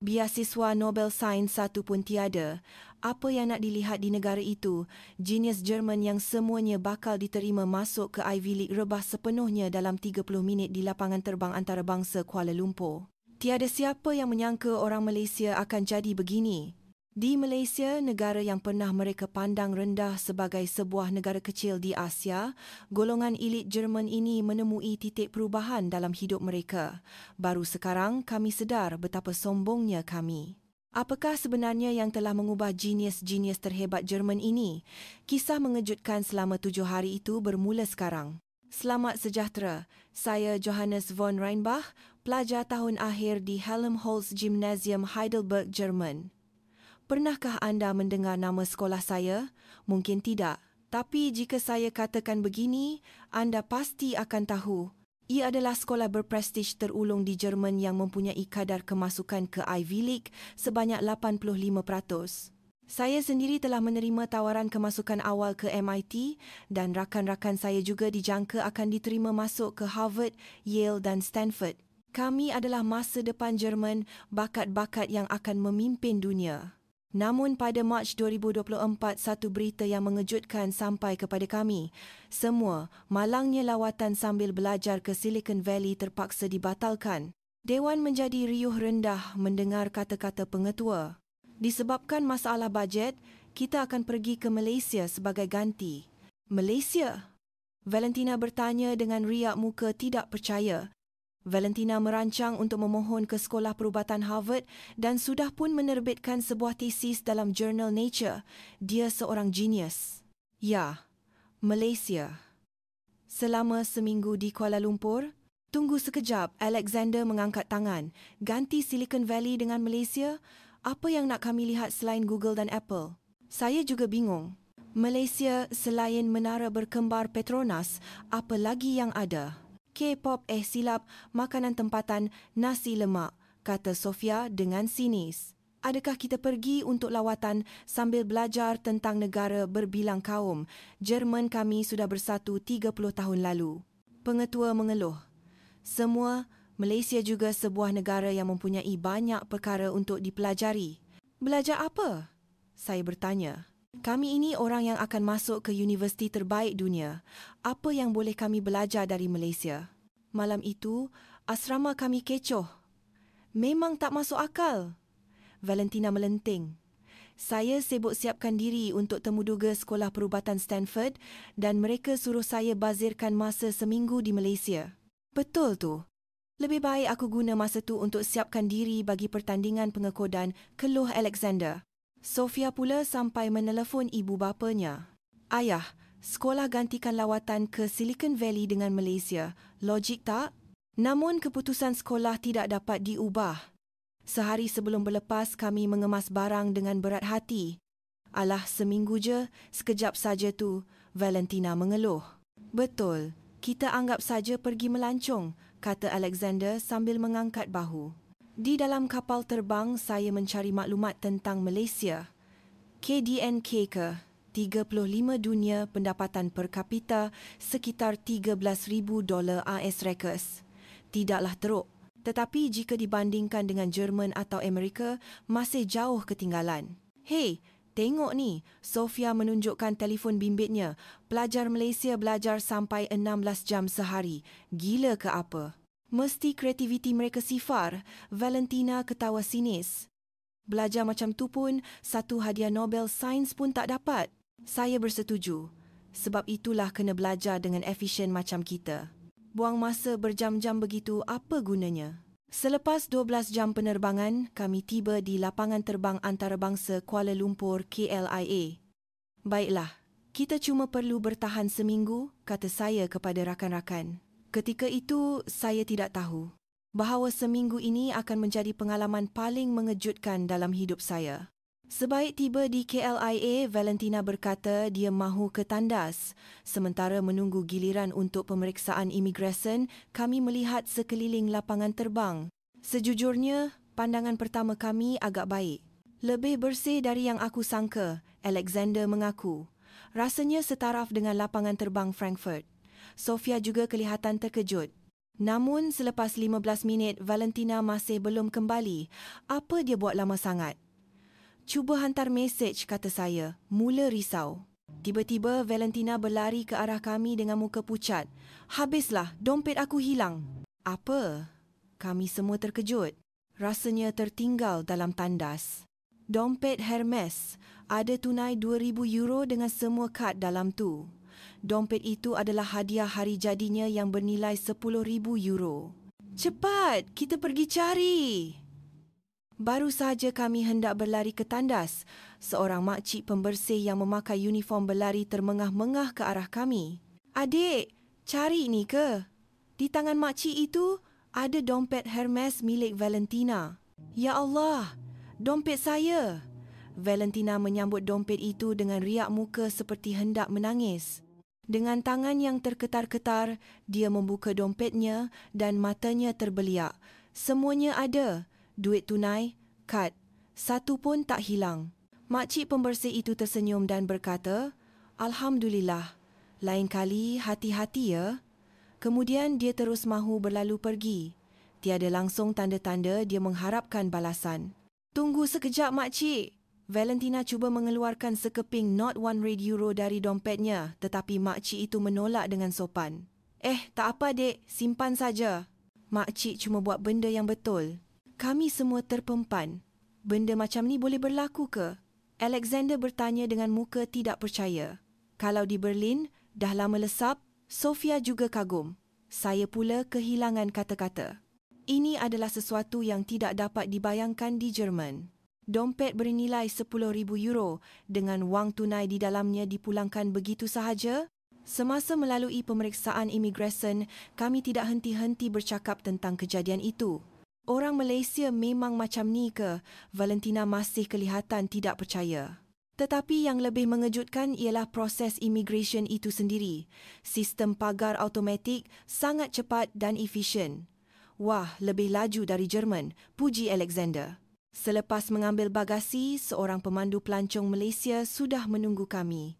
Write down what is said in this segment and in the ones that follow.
Beasiswa Nobel Sains satu pun tiada. Apa yang nak dilihat di negara itu? Genius Jerman yang semuanya bakal diterima masuk ke Ivy League rebah sepenuhnya dalam 30 minit di lapangan terbang antarabangsa Kuala Lumpur. Tiada siapa yang menyangka orang Malaysia akan jadi begini. Di Malaysia, negara yang pernah mereka pandang rendah sebagai sebuah negara kecil di Asia, golongan elit Jerman ini menemui titik perubahan dalam hidup mereka. Baru sekarang kami sedar betapa sombongnya kami. Apakah sebenarnya yang telah mengubah genius-genius terhebat Jerman ini? Kisah mengejutkan selama 7 hari itu bermula sekarang. Selamat sejahtera. Saya Johannes von Reinbach, pelajar tahun akhir di Helmholtz Gymnasium Heidelberg, Jerman. Pernahkah anda mendengar nama sekolah saya? Mungkin tidak. Tapi jika saya katakan begini, anda pasti akan tahu. Ia adalah sekolah berprestij terulung di Jerman yang mempunyai kadar kemasukan ke Ivy League sebanyak 85%. Saya sendiri telah menerima tawaran kemasukan awal ke MIT dan rakan-rakan saya juga dijangka akan diterima masuk ke Harvard, Yale dan Stanford. Kami adalah masa depan Jerman, bakat-bakat yang akan memimpin dunia. Namun pada Mac 2024, satu berita yang mengejutkan sampai kepada kami. Semua, malangnya lawatan sambil belajar ke Silicon Valley terpaksa dibatalkan. Dewan menjadi riuh rendah mendengar kata-kata pengetua. Disebabkan masalah bajet, kita akan pergi ke Malaysia sebagai ganti. Malaysia? Valentina bertanya dengan riak muka tidak percaya. Valentina merancang untuk memohon ke Sekolah Perubatan Harvard dan sudah pun menerbitkan sebuah tesis dalam jurnal Nature. Dia seorang genius. Ya, Malaysia. Selama seminggu di Kuala Lumpur? Tunggu sekejap, Alexander mengangkat tangan. Ganti Silicon Valley dengan Malaysia? Apa yang nak kami lihat selain Google dan Apple? Saya juga bingung. Malaysia selain menara berkembar Petronas, apa lagi yang ada? K-pop silap, makanan tempatan, nasi lemak, kata Sofia dengan sinis. Adakah kita pergi untuk lawatan sambil belajar tentang negara berbilang kaum? Jerman kami sudah bersatu 30 tahun lalu. Pengetua mengeluh. Semua, Malaysia juga sebuah negara yang mempunyai banyak perkara untuk dipelajari. Belajar apa? Saya bertanya. Kami ini orang yang akan masuk ke universiti terbaik dunia. Apa yang boleh kami belajar dari Malaysia? Malam itu, asrama kami kecoh. Memang tak masuk akal. Valentina melenting. Saya sibuk siapkan diri untuk temuduga Sekolah Perubatan Stanford dan mereka suruh saya bazirkan masa seminggu di Malaysia. Betul tu. Lebih baik aku guna masa tu untuk siapkan diri bagi pertandingan pengekodan, keluh Alexander. Sofia pula sampai menelefon ibu bapanya. Ayah, sekolah gantikan lawatan ke Silicon Valley dengan Malaysia. Logik tak? Namun keputusan sekolah tidak dapat diubah. Sehari sebelum berlepas kami mengemas barang dengan berat hati. Alah, seminggu je, sekejap saja tu, Valentina mengeluh. Betul, kita anggap saja pergi melancong, kata Alexander sambil mengangkat bahu. Di dalam kapal terbang, saya mencari maklumat tentang Malaysia. KDNK ke 35 dunia pendapatan per kapita sekitar $13,000 AS rekas. Tidaklah teruk, tetapi jika dibandingkan dengan Jerman atau Amerika, masih jauh ketinggalan. Hei, tengok ni, Sofia menunjukkan telefon bimbitnya. Pelajar Malaysia belajar sampai 16 jam sehari. Gila ke apa? Mesti kreativiti mereka sifar. Valentina ketawa sinis. Belajar macam tu pun, satu hadiah Nobel Sains pun tak dapat. Saya bersetuju. Sebab itulah kena belajar dengan efisien macam kita. Buang masa berjam-jam begitu, apa gunanya? Selepas 12 jam penerbangan, kami tiba di lapangan terbang antarabangsa Kuala Lumpur KLIA. Baiklah, kita cuma perlu bertahan seminggu, kata saya kepada rakan-rakan. Ketika itu, saya tidak tahu bahawa seminggu ini akan menjadi pengalaman paling mengejutkan dalam hidup saya. Sebaik tiba di KLIA, Valentina berkata dia mahu ke tandas. Sementara menunggu giliran untuk pemeriksaan imigresen, kami melihat sekeliling lapangan terbang. Sejujurnya, pandangan pertama kami agak baik. Lebih bersih dari yang aku sangka, Alexander mengaku. Rasanya setaraf dengan lapangan terbang Frankfurt. Sofia juga kelihatan terkejut. Namun selepas 15 minit, Valentina masih belum kembali. Apa dia buat lama sangat? Cuba hantar mesej, kata saya. Mula risau. Tiba-tiba Valentina berlari ke arah kami dengan muka pucat. Habislah, dompet aku hilang. Apa? Kami semua terkejut. Rasanya tertinggal dalam tandas. Dompet Hermes. Ada tunai 2,000 euro dengan semua kad dalam tu. Dompet itu adalah hadiah hari jadinya yang bernilai 10,000 euro. Cepat, kita pergi cari. Baru sahaja kami hendak berlari ke tandas, seorang makcik pembersih yang memakai uniform berlari termengah-mengah ke arah kami. Adik, cari ni ke? Di tangan makcik itu ada dompet Hermes milik Valentina. Ya Allah, dompet saya. Valentina menyambut dompet itu dengan riak muka seperti hendak menangis. Dengan tangan yang terketar-ketar, dia membuka dompetnya dan matanya terbeliak. Semuanya ada, duit tunai, kad. Satu pun tak hilang. Makcik pembersih itu tersenyum dan berkata, Alhamdulillah, lain kali hati-hati ya. Kemudian dia terus mahu berlalu pergi. Tiada langsung tanda-tanda dia mengharapkan balasan. Tunggu sekejap, makcik. Valentina cuba mengeluarkan sekeping not €1 dari dompetnya, tetapi makcik itu menolak dengan sopan. Tak apa, dek. Simpan saja. Makcik cuma buat benda yang betul. Kami semua terpempan. Benda macam ni boleh berlaku ke? Alexander bertanya dengan muka tidak percaya. Kalau di Berlin, dah lama lesap, Sofia juga kagum. Saya pula kehilangan kata-kata. Ini adalah sesuatu yang tidak dapat dibayangkan di Jerman. Dompet bernilai 10,000 euro dengan wang tunai di dalamnya dipulangkan begitu sahaja. Semasa melalui pemeriksaan imigresen, kami tidak henti-henti bercakap tentang kejadian itu. Orang Malaysia memang macam ni ke? Valentina masih kelihatan tidak percaya. Tetapi yang lebih mengejutkan ialah proses imigresen itu sendiri. Sistem pagar automatik sangat cepat dan efisien. Wah, lebih laju dari Jerman, puji Alexander. Selepas mengambil bagasi, seorang pemandu pelancong Malaysia sudah menunggu kami.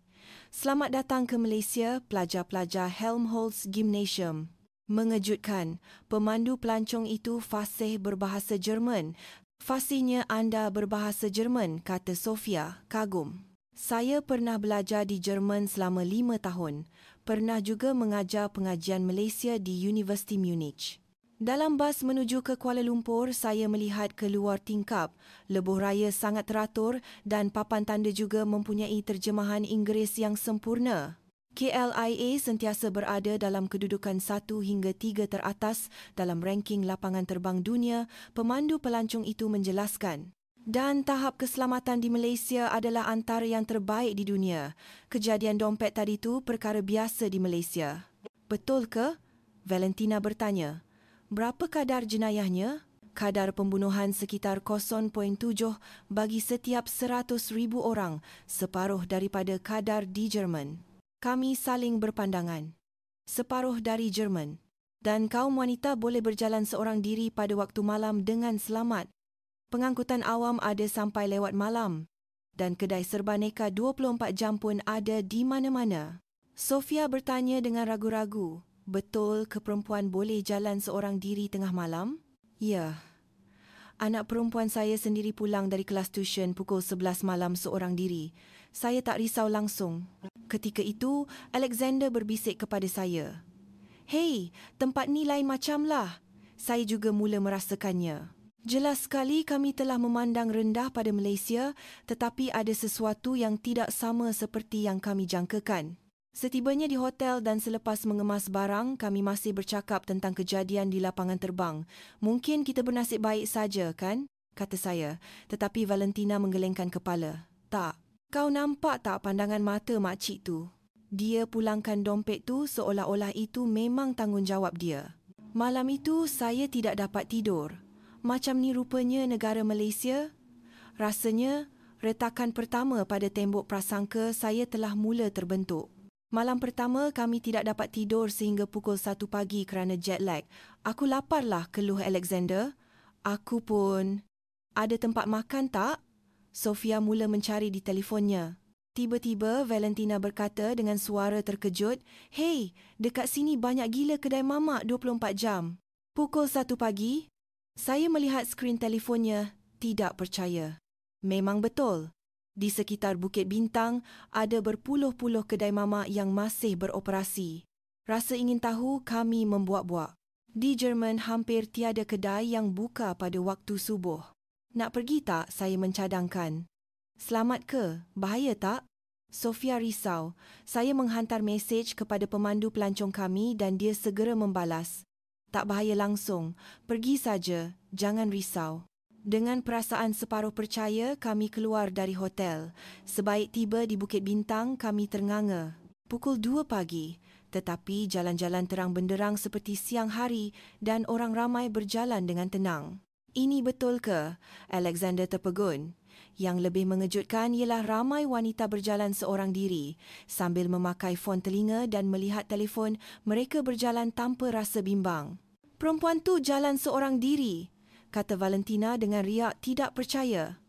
Selamat datang ke Malaysia, pelajar-pelajar Helmholtz Gymnasium. Mengejutkan, pemandu pelancong itu fasih berbahasa Jerman. Fasihnya anda berbahasa Jerman, kata Sofia, kagum. Saya pernah belajar di Jerman selama 5 tahun. Pernah juga mengajar pengajian Malaysia di Universiti Munich. Dalam bas menuju ke Kuala Lumpur, saya melihat keluar tingkap. Lebuh raya sangat teratur dan papan tanda juga mempunyai terjemahan Inggeris yang sempurna. KLIA sentiasa berada dalam kedudukan 1 hingga 3 teratas dalam ranking lapangan terbang dunia, pemandu pelancong itu menjelaskan. Dan tahap keselamatan di Malaysia adalah antara yang terbaik di dunia. Kejadian dompet tadi tu perkara biasa di Malaysia. Betul ke? Valentina bertanya. Berapa kadar jenayahnya? Kadar pembunuhan sekitar 0.7 bagi setiap 100,000 orang, separuh daripada kadar di Jerman. Kami saling berpandangan. Separuh dari Jerman. Dan kaum wanita boleh berjalan seorang diri pada waktu malam dengan selamat. Pengangkutan awam ada sampai lewat malam. Dan kedai serba neka 24 jam pun ada di mana-mana. Sofia bertanya dengan ragu-ragu. Betul ke perempuan boleh jalan seorang diri tengah malam? Ya. Anak perempuan saya sendiri pulang dari kelas tuition pukul 11 malam seorang diri. Saya tak risau langsung. Ketika itu, Alexander berbisik kepada saya. Hei, tempat ni lain macamlah. Saya juga mula merasakannya. Jelas sekali kami telah memandang rendah pada Malaysia, tetapi ada sesuatu yang tidak sama seperti yang kami jangkakan. Setibanya di hotel dan selepas mengemas barang, kami masih bercakap tentang kejadian di lapangan terbang. Mungkin kita bernasib baik saja, kan? Kata saya. Tetapi Valentina menggelengkan kepala. Tak. Kau nampak tak pandangan mata makcik tu? Dia pulangkan dompet tu seolah-olah itu memang tanggungjawab dia. Malam itu saya tidak dapat tidur. Macam ni rupanya negara Malaysia. Rasanya retakan pertama pada tembok prasangka saya telah mula terbentuk. Malam pertama kami tidak dapat tidur sehingga pukul 1 pagi kerana jet lag. Aku laparlah, keluh Alexander. Aku pun. Ada tempat makan tak? Sofia mula mencari di telefonnya. Tiba-tiba Valentina berkata dengan suara terkejut, "Hei, dekat sini banyak gila kedai mamak 24 jam." Pukul 1 pagi, saya melihat skrin telefonnya, tidak percaya. Memang betul. Di sekitar Bukit Bintang, ada berpuluh-puluh kedai mamak yang masih beroperasi. Rasa ingin tahu kami membuak-buak. Di Jerman, hampir tiada kedai yang buka pada waktu subuh. Nak pergi tak? Saya mencadangkan. Selamat ke? Bahaya tak? Sofia risau. Saya menghantar mesej kepada pemandu pelancong kami dan dia segera membalas. Tak bahaya langsung. Pergi saja. Jangan risau. Dengan perasaan separuh percaya, kami keluar dari hotel. Sebaik tiba di Bukit Bintang, kami ternganga. Pukul 2 pagi, tetapi jalan-jalan terang benderang seperti siang hari dan orang ramai berjalan dengan tenang. Ini betul ke? Alexander terpegun. Yang lebih mengejutkan ialah ramai wanita berjalan seorang diri. Sambil memakai fon telinga dan melihat telefon, mereka berjalan tanpa rasa bimbang. "Perempuan tu jalan seorang diri," kata Valentina dengan riak tidak percaya.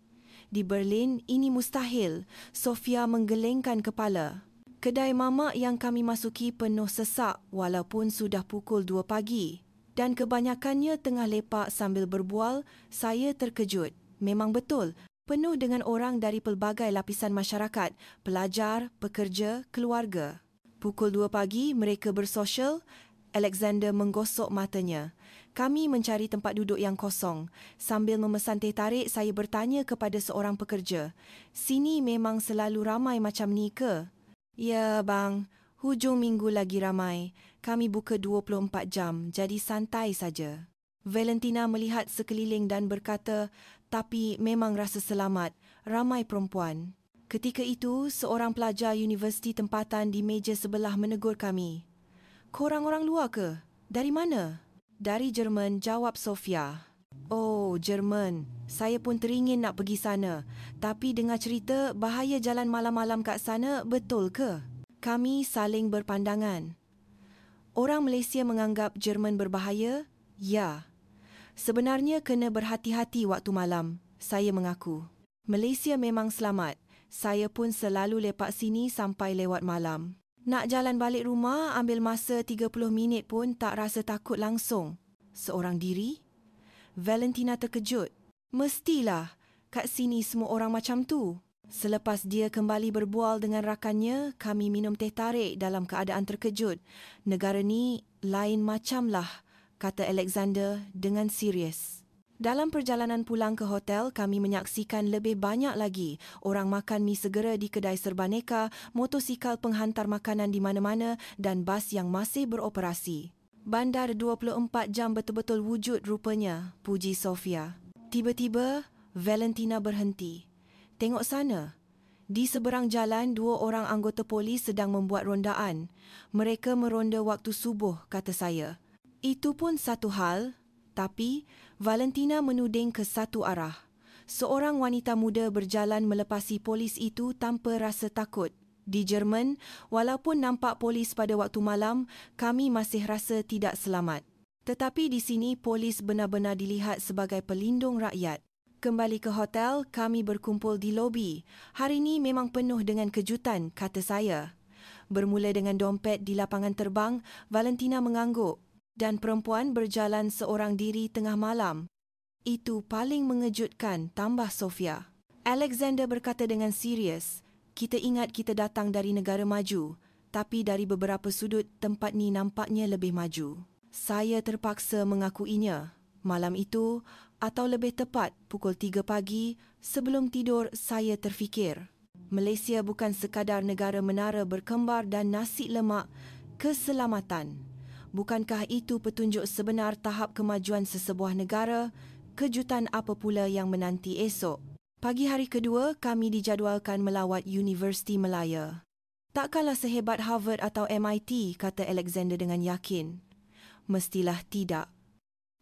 "Di Berlin, ini mustahil." Sofia menggelengkan kepala. Kedai mamak yang kami masuki penuh sesak walaupun sudah pukul 2 pagi. Dan kebanyakannya tengah lepak sambil berbual. Saya terkejut. Memang betul, penuh dengan orang dari pelbagai lapisan masyarakat, pelajar, pekerja, keluarga. Pukul 2 pagi, mereka bersosial. Alexander menggosok matanya. Kami mencari tempat duduk yang kosong. Sambil memesan teh tarik, saya bertanya kepada seorang pekerja, "Sini memang selalu ramai macam ni ke?" "Ya, bang. Hujung minggu lagi ramai. Kami buka 24 jam, jadi santai saja." Valentina melihat sekeliling dan berkata, "Tapi memang rasa selamat. Ramai perempuan." Ketika itu, seorang pelajar universiti tempatan di meja sebelah menegur kami. "Korang orang luar ke? Dari mana?" "Dari Jerman," jawab Sofia. "Oh, Jerman. Saya pun teringin nak pergi sana. Tapi dengar cerita bahaya jalan malam-malam kat sana, betul ke?" Kami saling berpandangan. "Orang Malaysia menganggap Jerman berbahaya?" "Ya. Sebenarnya kena berhati-hati waktu malam," saya mengaku. "Malaysia memang selamat. Saya pun selalu lepak sini sampai lewat malam. Nak jalan balik rumah ambil masa 30 minit pun tak rasa takut langsung." "Seorang diri?" Valentina terkejut. "Mestilah, kat sini semua orang macam tu." Selepas dia kembali berbual dengan rakannya, kami minum teh tarik dalam keadaan terkejut. "Negara ni lain macamlah," kata Alexander dengan serius. Dalam perjalanan pulang ke hotel, kami menyaksikan lebih banyak lagi orang makan mi segera di kedai serbaneka, motosikal penghantar makanan di mana-mana dan bas yang masih beroperasi. "Bandar 24 jam betul-betul wujud rupanya," puji Sofia. Tiba-tiba, Valentina berhenti. "Tengok sana." Di seberang jalan, 2 orang anggota polis sedang membuat rondaan. "Mereka meronda waktu subuh," kata saya. Itu pun satu hal, tapi Valentina menuding ke satu arah. Seorang wanita muda berjalan melepasi polis itu tanpa rasa takut. Di Jerman, walaupun nampak polis pada waktu malam, kami masih rasa tidak selamat. Tetapi di sini, polis benar-benar dilihat sebagai pelindung rakyat. Kembali ke hotel, kami berkumpul di lobi. "Hari ini memang penuh dengan kejutan," kata saya. Bermula dengan dompet di lapangan terbang, Valentina mengangguk. "Dan perempuan berjalan seorang diri tengah malam. Itu paling mengejutkan," tambah Sofia. Alexander berkata dengan serius, "Kita ingat kita datang dari negara maju, tapi dari beberapa sudut tempat ni nampaknya lebih maju." Saya terpaksa mengakuinya. Malam itu, atau lebih tepat pukul 3 pagi, sebelum tidur saya terfikir, Malaysia bukan sekadar negara menara berkembar dan nasi lemak, keselamatan. Bukankah itu petunjuk sebenar tahap kemajuan sesebuah negara? Kejutan apa pula yang menanti esok? Pagi hari kedua, kami dijadualkan melawat Universiti Malaya. "Takkanlah sehebat Harvard atau MIT," kata Alexander dengan yakin. "Mestilah tidak."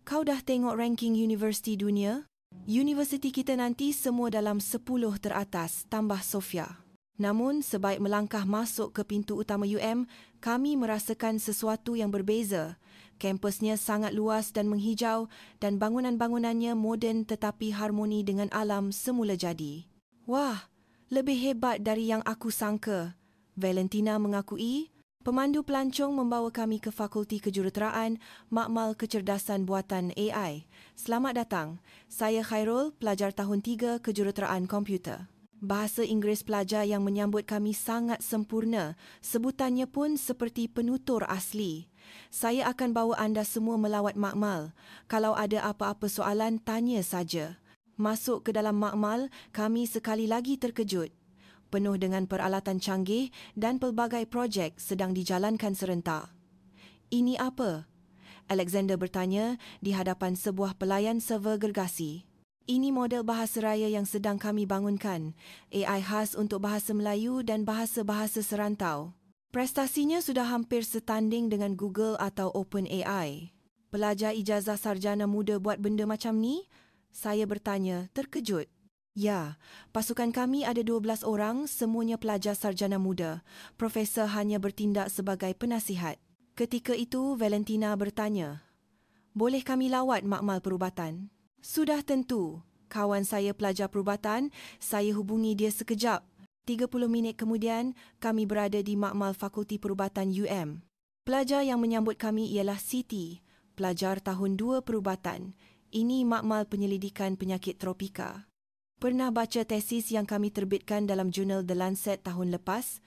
"Kau dah tengok ranking universiti dunia? Universiti kita nanti semua dalam 10 teratas," tambah Sofia. Namun, sebaik melangkah masuk ke pintu utama UM, kami merasakan sesuatu yang berbeza. Kampusnya sangat luas dan menghijau dan bangunan-bangunannya moden tetapi harmoni dengan alam semula jadi. "Wah, Lebih hebat dari yang aku sangka, Valentina mengakui. Pemandu pelancong membawa kami ke Fakulti Kejuruteraan Makmal Kecerdasan Buatan AI. Selamat datang. Saya Khairul, pelajar tahun 3 Kejuruteraan Komputer. Bahasa Inggeris pelajar yang menyambut kami sangat sempurna. Sebutannya pun seperti penutur asli. Saya akan bawa anda semua melawat makmal. Kalau ada apa-apa soalan, tanya saja. Masuk ke dalam makmal, kami sekali lagi terkejut. Penuh dengan peralatan canggih dan pelbagai projek sedang dijalankan serentak. Ini apa? Alexander bertanya di hadapan sebuah pelayan server gergasi. Ini model bahasa raya yang sedang kami bangunkan, AI khas untuk bahasa Melayu dan bahasa-bahasa serantau. Prestasinya sudah hampir setanding dengan Google atau OpenAI. Pelajar ijazah sarjana muda buat benda macam ni? Saya bertanya, terkejut. Ya, pasukan kami ada 12 orang, semuanya pelajar sarjana muda. Profesor hanya bertindak sebagai penasihat. Ketika itu, Valentina bertanya, boleh kami lawat makmal perubatan? Sudah tentu. Kawan saya pelajar perubatan, saya hubungi dia sekejap. 30 minit kemudian, kami berada di makmal Fakulti Perubatan UM. Pelajar yang menyambut kami ialah Siti, pelajar tahun 2 perubatan. Ini makmal penyelidikan penyakit tropika. Pernah baca tesis yang kami terbitkan dalam jurnal The Lancet tahun lepas?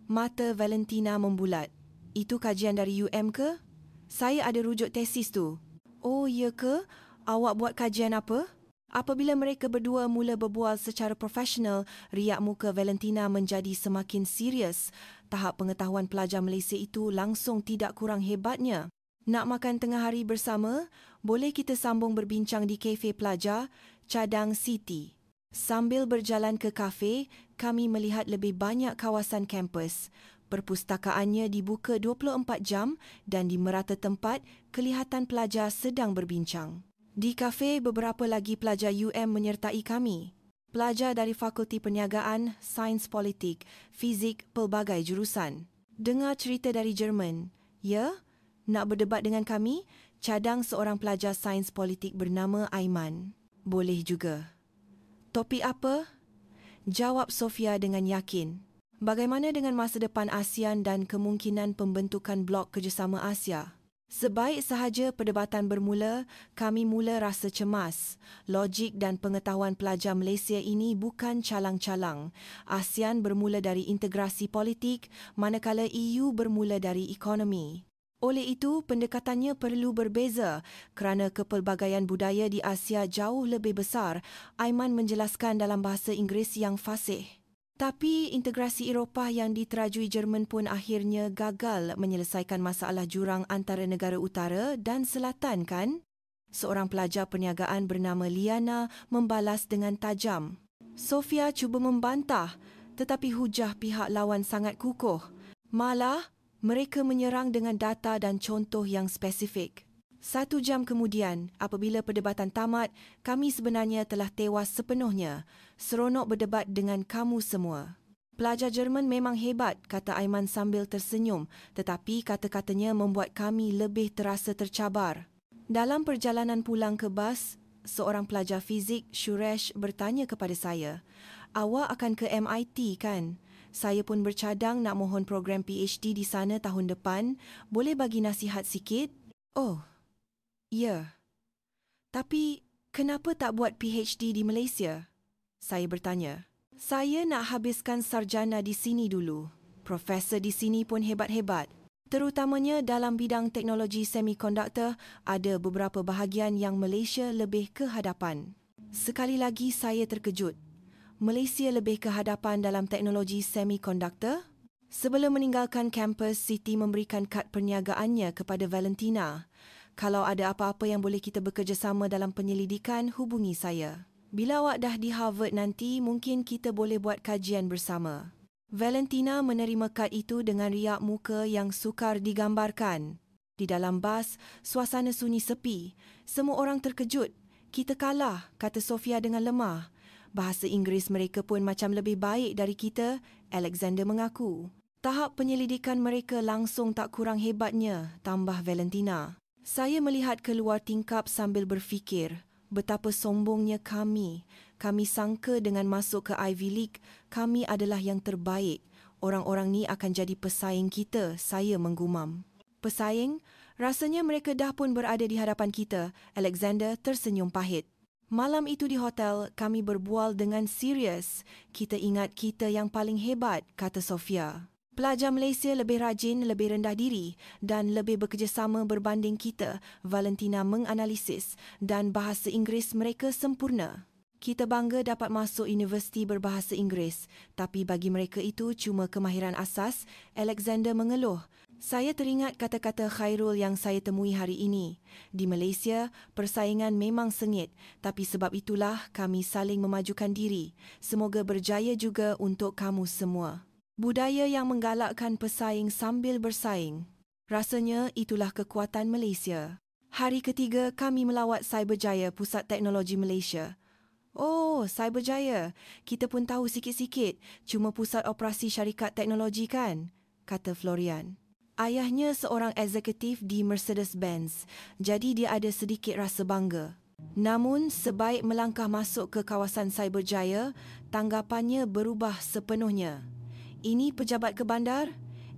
Mata Valentina membulat. Itu kajian dari UM ke? Saya ada rujuk tesis tu. Oh, ya ke? Awak buat kajian apa? Apabila mereka berdua mula berbual secara profesional, riak muka Valentina menjadi semakin serius. Tahap pengetahuan pelajar Malaysia itu langsung tidak kurang hebatnya. Nak makan tengah hari bersama? Boleh kita sambung berbincang di kafe pelajar, cadang Siti. Sambil berjalan ke kafe, kami melihat lebih banyak kawasan kampus. Perpustakaannya dibuka 24 jam dan di merata tempat, kelihatan pelajar sedang berbincang. Di kafe, beberapa lagi pelajar UM menyertai kami. Pelajar dari Fakulti Perniagaan, Sains Politik, Fizik, pelbagai jurusan. Dengar cerita dari Jerman. Ya? Nak berdebat dengan kami? Cadang seorang pelajar Sains Politik bernama Aiman. Boleh juga. Topik apa? Jawab Sofia dengan yakin. Bagaimana dengan masa depan ASEAN dan kemungkinan pembentukan blok kerjasama Asia? Sebaik sahaja perdebatan bermula, kami mula rasa cemas. Logik dan pengetahuan pelajar Malaysia ini bukan calang-calang. ASEAN bermula dari integrasi politik, manakala EU bermula dari ekonomi. Oleh itu, pendekatannya perlu berbeza kerana kepelbagaian budaya di Asia jauh lebih besar, Aiman menjelaskan dalam bahasa Inggeris yang fasih. Tapi integrasi Eropah yang diterajui Jerman pun akhirnya gagal menyelesaikan masalah jurang antara negara utara dan selatan, kan? Seorang pelajar perniagaan bernama Liana membalas dengan tajam. Sofia cuba membantah, tetapi hujah pihak lawan sangat kukuh. Malah, mereka menyerang dengan data dan contoh yang spesifik. 1 jam kemudian, apabila perdebatan tamat, kami sebenarnya telah tewas sepenuhnya. Seronok berdebat dengan kamu semua. Pelajar Jerman memang hebat, kata Aiman sambil tersenyum, tetapi kata-katanya membuat kami lebih terasa tercabar. Dalam perjalanan pulang ke bas, seorang pelajar fizik, Shuresh, bertanya kepada saya, awak akan ke MIT, kan? Saya pun bercadang nak mohon program PhD di sana tahun depan. Boleh bagi nasihat sikit? Oh, ya. Tapi, kenapa tak buat PhD di Malaysia? Saya bertanya. Saya nak habiskan sarjana di sini dulu. Profesor di sini pun hebat-hebat. Terutamanya dalam bidang teknologi semikonduktor, ada beberapa bahagian yang Malaysia lebih ke hadapan. Sekali lagi saya terkejut. Malaysia lebih ke hadapan dalam teknologi semikonduktor? Sebelum meninggalkan kampus, Siti memberikan kad perniagaannya kepada Valentina. Kalau ada apa-apa yang boleh kita bekerjasama dalam penyelidikan, hubungi saya. Bila awak dah di Harvard nanti, mungkin kita boleh buat kajian bersama. Valentina menerima kad itu dengan riak muka yang sukar digambarkan. Di dalam bas, suasana sunyi sepi. Semua orang terkejut. Kita kalah, kata Sofia dengan lemah. Bahasa Inggeris mereka pun macam lebih baik dari kita, Alexander mengaku. Tahap penyelidikan mereka langsung tak kurang hebatnya, tambah Valentina. Saya melihat keluar tingkap sambil berfikir, betapa sombongnya kami. Kami sangka dengan masuk ke Ivy League, kami adalah yang terbaik. Orang-orang ni akan jadi pesaing kita, saya menggumam. Pesaing? Rasanya mereka dah pun berada di hadapan kita, Alexander tersenyum pahit. Malam itu di hotel, kami berbual dengan serius. Kita ingat kita yang paling hebat, kata Sofia. Pelajar Malaysia lebih rajin, lebih rendah diri dan lebih bekerjasama berbanding kita, Valentina menganalisis, dan bahasa Inggeris mereka sempurna. Kita bangga dapat masuk universiti berbahasa Inggeris, tapi bagi mereka itu cuma kemahiran asas, Alexander mengeluh. Saya teringat kata-kata Khairul yang saya temui hari ini. Di Malaysia, persaingan memang sengit, tapi sebab itulah kami saling memajukan diri. Semoga berjaya juga untuk kamu semua. Budaya yang menggalakkan pesaing sambil bersaing. Rasanya itulah kekuatan Malaysia. Hari ketiga, kami melawat Cyberjaya, Pusat Teknologi Malaysia. Oh, Cyberjaya. Kita pun tahu sikit-sikit. Cuma pusat operasi syarikat teknologi kan? Kata Florian. Ayahnya seorang eksekutif di Mercedes-Benz. Jadi dia ada sedikit rasa bangga. Namun, sebaik melangkah masuk ke kawasan Cyberjaya, tanggapannya berubah sepenuhnya. Ini pejabat ke bandar?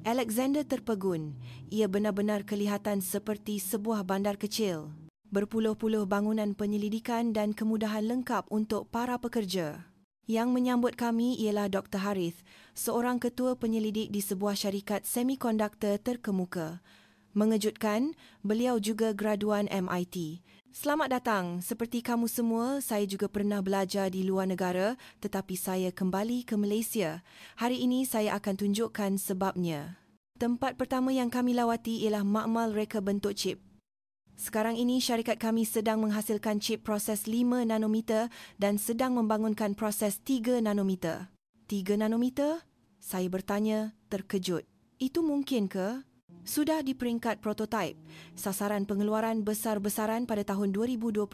Alexander terpegun. Ia benar-benar kelihatan seperti sebuah bandar kecil. Berpuluh-puluh bangunan penyelidikan dan kemudahan lengkap untuk para pekerja. Yang menyambut kami ialah Dr. Harith, seorang ketua penyelidik di sebuah syarikat semikonduktor terkemuka. Mengejutkan, beliau juga graduan MIT. Selamat datang. Seperti kamu semua, saya juga pernah belajar di luar negara, tetapi saya kembali ke Malaysia. Hari ini saya akan tunjukkan sebabnya. Tempat pertama yang kami lawati ialah makmal reka bentuk chip. Sekarang ini syarikat kami sedang menghasilkan chip proses 5 nanometer dan sedang membangunkan proses 3 nanometer. 3 nanometer? Saya bertanya, terkejut. Itu mungkin ke? Sudah di peringkat prototipe. Sasaran pengeluaran besar-besaran pada tahun 2025.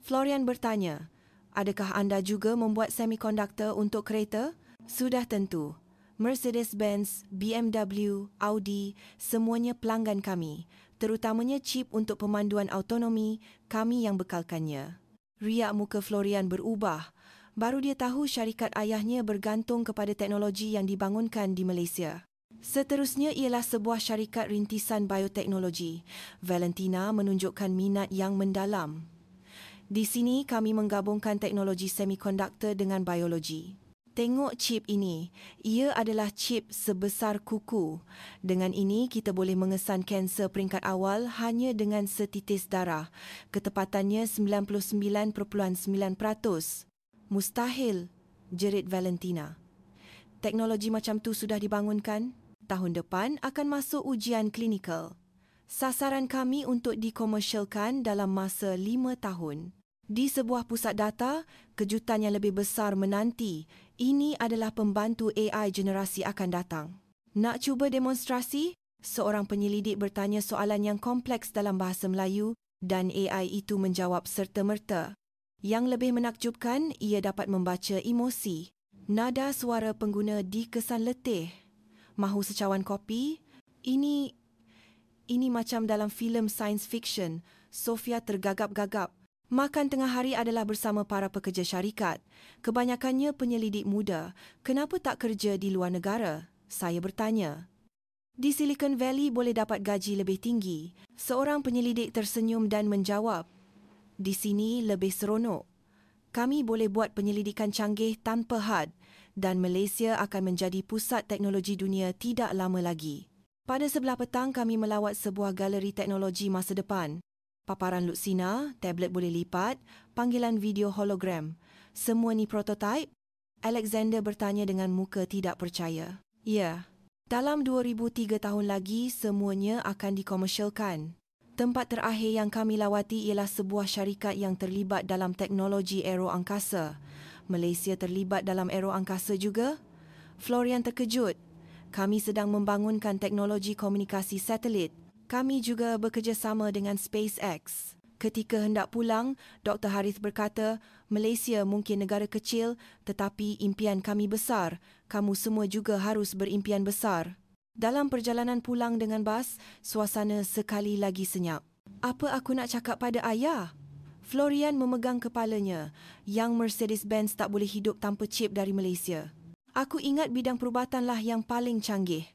Florian bertanya, adakah anda juga membuat semikonduktor untuk kereta? Sudah tentu. Mercedes-Benz, BMW, Audi, semuanya pelanggan kami. Terutamanya chip untuk pemanduan autonomi, kami yang bekalkannya. Riak muka Florian berubah. Baru dia tahu syarikat ayahnya bergantung kepada teknologi yang dibangunkan di Malaysia. Seterusnya ialah sebuah syarikat rintisan bioteknologi. Valentina menunjukkan minat yang mendalam. Di sini kami menggabungkan teknologi semikonduktor dengan biologi. Tengok chip ini. Ia adalah chip sebesar kuku. Dengan ini, kita boleh mengesan kanser peringkat awal hanya dengan setitis darah. Ketepatannya 99.9%. Mustahil, jerit Valentina. Teknologi macam tu sudah dibangunkan. Tahun depan akan masuk ujian klinikal. Sasaran kami untuk dikomersialkan dalam masa 5 tahun. Di sebuah pusat data, kejutan yang lebih besar menanti. Ini adalah pembantu AI generasi akan datang. Nak cuba demonstrasi? Seorang penyelidik bertanya soalan yang kompleks dalam bahasa Melayu dan AI itu menjawab serta-merta. Yang lebih menakjubkan, ia dapat membaca emosi. Nada suara pengguna dikesan letih. Mahu secawan kopi? Ini macam dalam filem science fiction. Sofia tergagap-gagap. Makan tengah hari adalah bersama para pekerja syarikat. Kebanyakannya penyelidik muda. Kenapa tak kerja di luar negara? Saya bertanya. Di Silicon Valley boleh dapat gaji lebih tinggi. Seorang penyelidik tersenyum dan menjawab. Di sini lebih seronok. Kami boleh buat penyelidikan canggih tanpa had dan Malaysia akan menjadi pusat teknologi dunia tidak lama lagi. Pada sebelah petang kami melawat sebuah galeri teknologi masa depan. Paparan luksina, tablet boleh lipat, panggilan video hologram. Semua ni prototipe? Alexander bertanya dengan muka tidak percaya. Ya, dalam 2003 tahun lagi semuanya akan dikomersialkan. Tempat terakhir yang kami lawati ialah sebuah syarikat yang terlibat dalam teknologi aero angkasa. Malaysia terlibat dalam aero angkasa juga? Florian terkejut. Kami sedang membangunkan teknologi komunikasi satelit. Kami juga bekerjasama dengan SpaceX. Ketika hendak pulang, Dr. Harith berkata, Malaysia mungkin negara kecil tetapi impian kami besar. Kamu semua juga harus berimpian besar. Dalam perjalanan pulang dengan bas, suasana sekali lagi senyap. Apa aku nak cakap pada ayah? Florian memegang kepalanya. Yang Mercedes-Benz tak boleh hidup tanpa chip dari Malaysia. Aku ingat bidang perubatanlah yang paling canggih.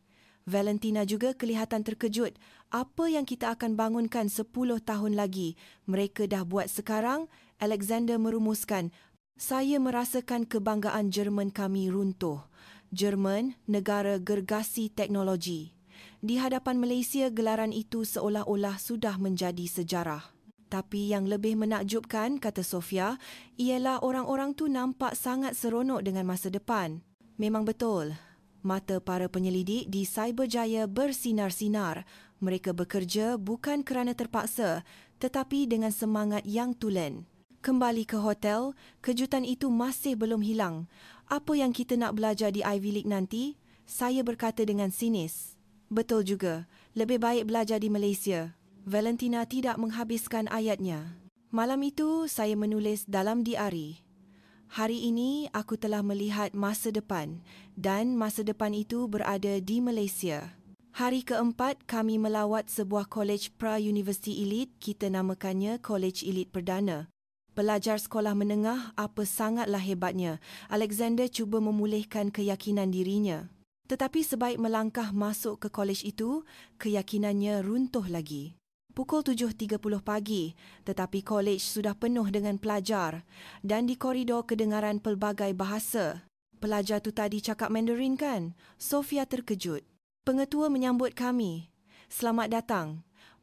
Valentina juga kelihatan terkejut. Apa yang kita akan bangunkan 10 tahun lagi, mereka dah buat sekarang. Alexander merumuskan. Saya merasakan kebanggaan Jerman kami runtuh. Jerman, negara gergasi teknologi. Di hadapan Malaysia, gelaran itu seolah-olah sudah menjadi sejarah. Tapi yang lebih menakjubkan, kata Sofia, ialah orang-orang tu nampak sangat seronok dengan masa depan. Memang betul. Mata para penyelidik di Cyberjaya bersinar-sinar. Mereka bekerja bukan kerana terpaksa, tetapi dengan semangat yang tulen. Kembali ke hotel, kejutan itu masih belum hilang. Apa yang kita nak belajar di Ivy League nanti? Saya berkata dengan sinis. Betul juga. Lebih baik belajar di Malaysia. Valentina tidak menghabiskan ayatnya. Malam itu, saya menulis dalam diari. Hari ini aku telah melihat masa depan dan masa depan itu berada di Malaysia. Hari keempat kami melawat sebuah kolej pra-universiti elit, kita namakannya Kolej Elit Perdana. Pelajar sekolah menengah apa sangatlah hebatnya. Alexander cuba memulihkan keyakinan dirinya. Tetapi sebaik melangkah masuk ke kolej itu, keyakinannya runtuh lagi. Pukul 7.30 pagi, tetapi kolej sudah penuh dengan pelajar dan di koridor kedengaran pelbagai bahasa. Pelajar tu tadi cakap Mandarin kan? Sofia terkejut. Pengetua menyambut kami. Selamat datang.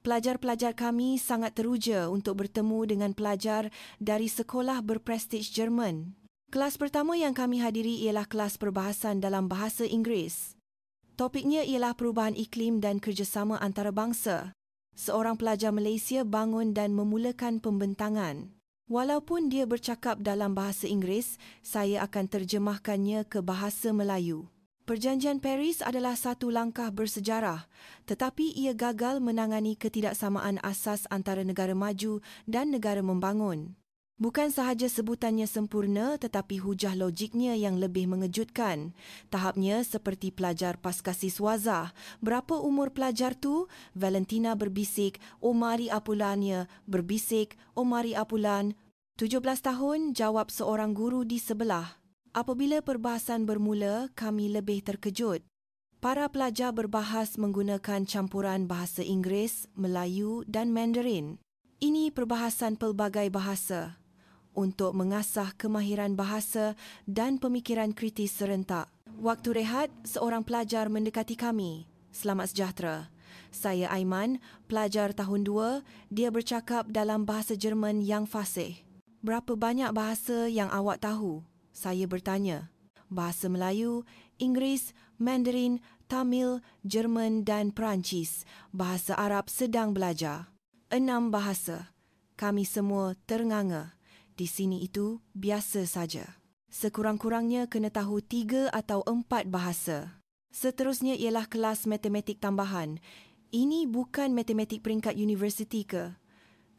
Pelajar-pelajar kami sangat teruja untuk bertemu dengan pelajar dari sekolah berprestij Jerman. Kelas pertama yang kami hadiri ialah kelas perbahasan dalam bahasa Inggeris. Topiknya ialah perubahan iklim dan kerjasama antarabangsa. Seorang pelajar Malaysia bangun dan memulakan pembentangan. Walaupun dia bercakap dalam bahasa Inggeris, saya akan terjemahkannya ke bahasa Melayu. Perjanjian Paris adalah satu langkah bersejarah, tetapi ia gagal menangani ketidaksamaan asas antara negara maju dan negara membangun. Bukan sahaja sebutannya sempurna, tetapi hujah logiknya yang lebih mengejutkan. Tahapnya seperti pelajar paskasiswazah. Berapa umur pelajar tu? Valentina berbisik. Omari Apulanya berbisik. Omari Apulan. 17 tahun, jawab seorang guru di sebelah. Apabila perbahasan bermula, kami lebih terkejut. Para pelajar berbahas menggunakan campuran bahasa Inggeris, Melayu dan Mandarin. Ini perbahasan pelbagai bahasa untuk mengasah kemahiran bahasa dan pemikiran kritis serentak. Waktu rehat, seorang pelajar mendekati kami. Selamat sejahtera. Saya Aiman, pelajar tahun 2. Dia bercakap dalam bahasa Jerman yang fasih. Berapa banyak bahasa yang awak tahu? Saya bertanya. Bahasa Melayu, Inggeris, Mandarin, Tamil, Jerman dan Perancis. Bahasa Arab sedang belajar. 6 bahasa. Kami semua ternganga. Di sini itu biasa saja. Sekurang-kurangnya kena tahu 3 atau 4 bahasa. Seterusnya ialah kelas matematik tambahan. Ini bukan matematik peringkat universiti ke?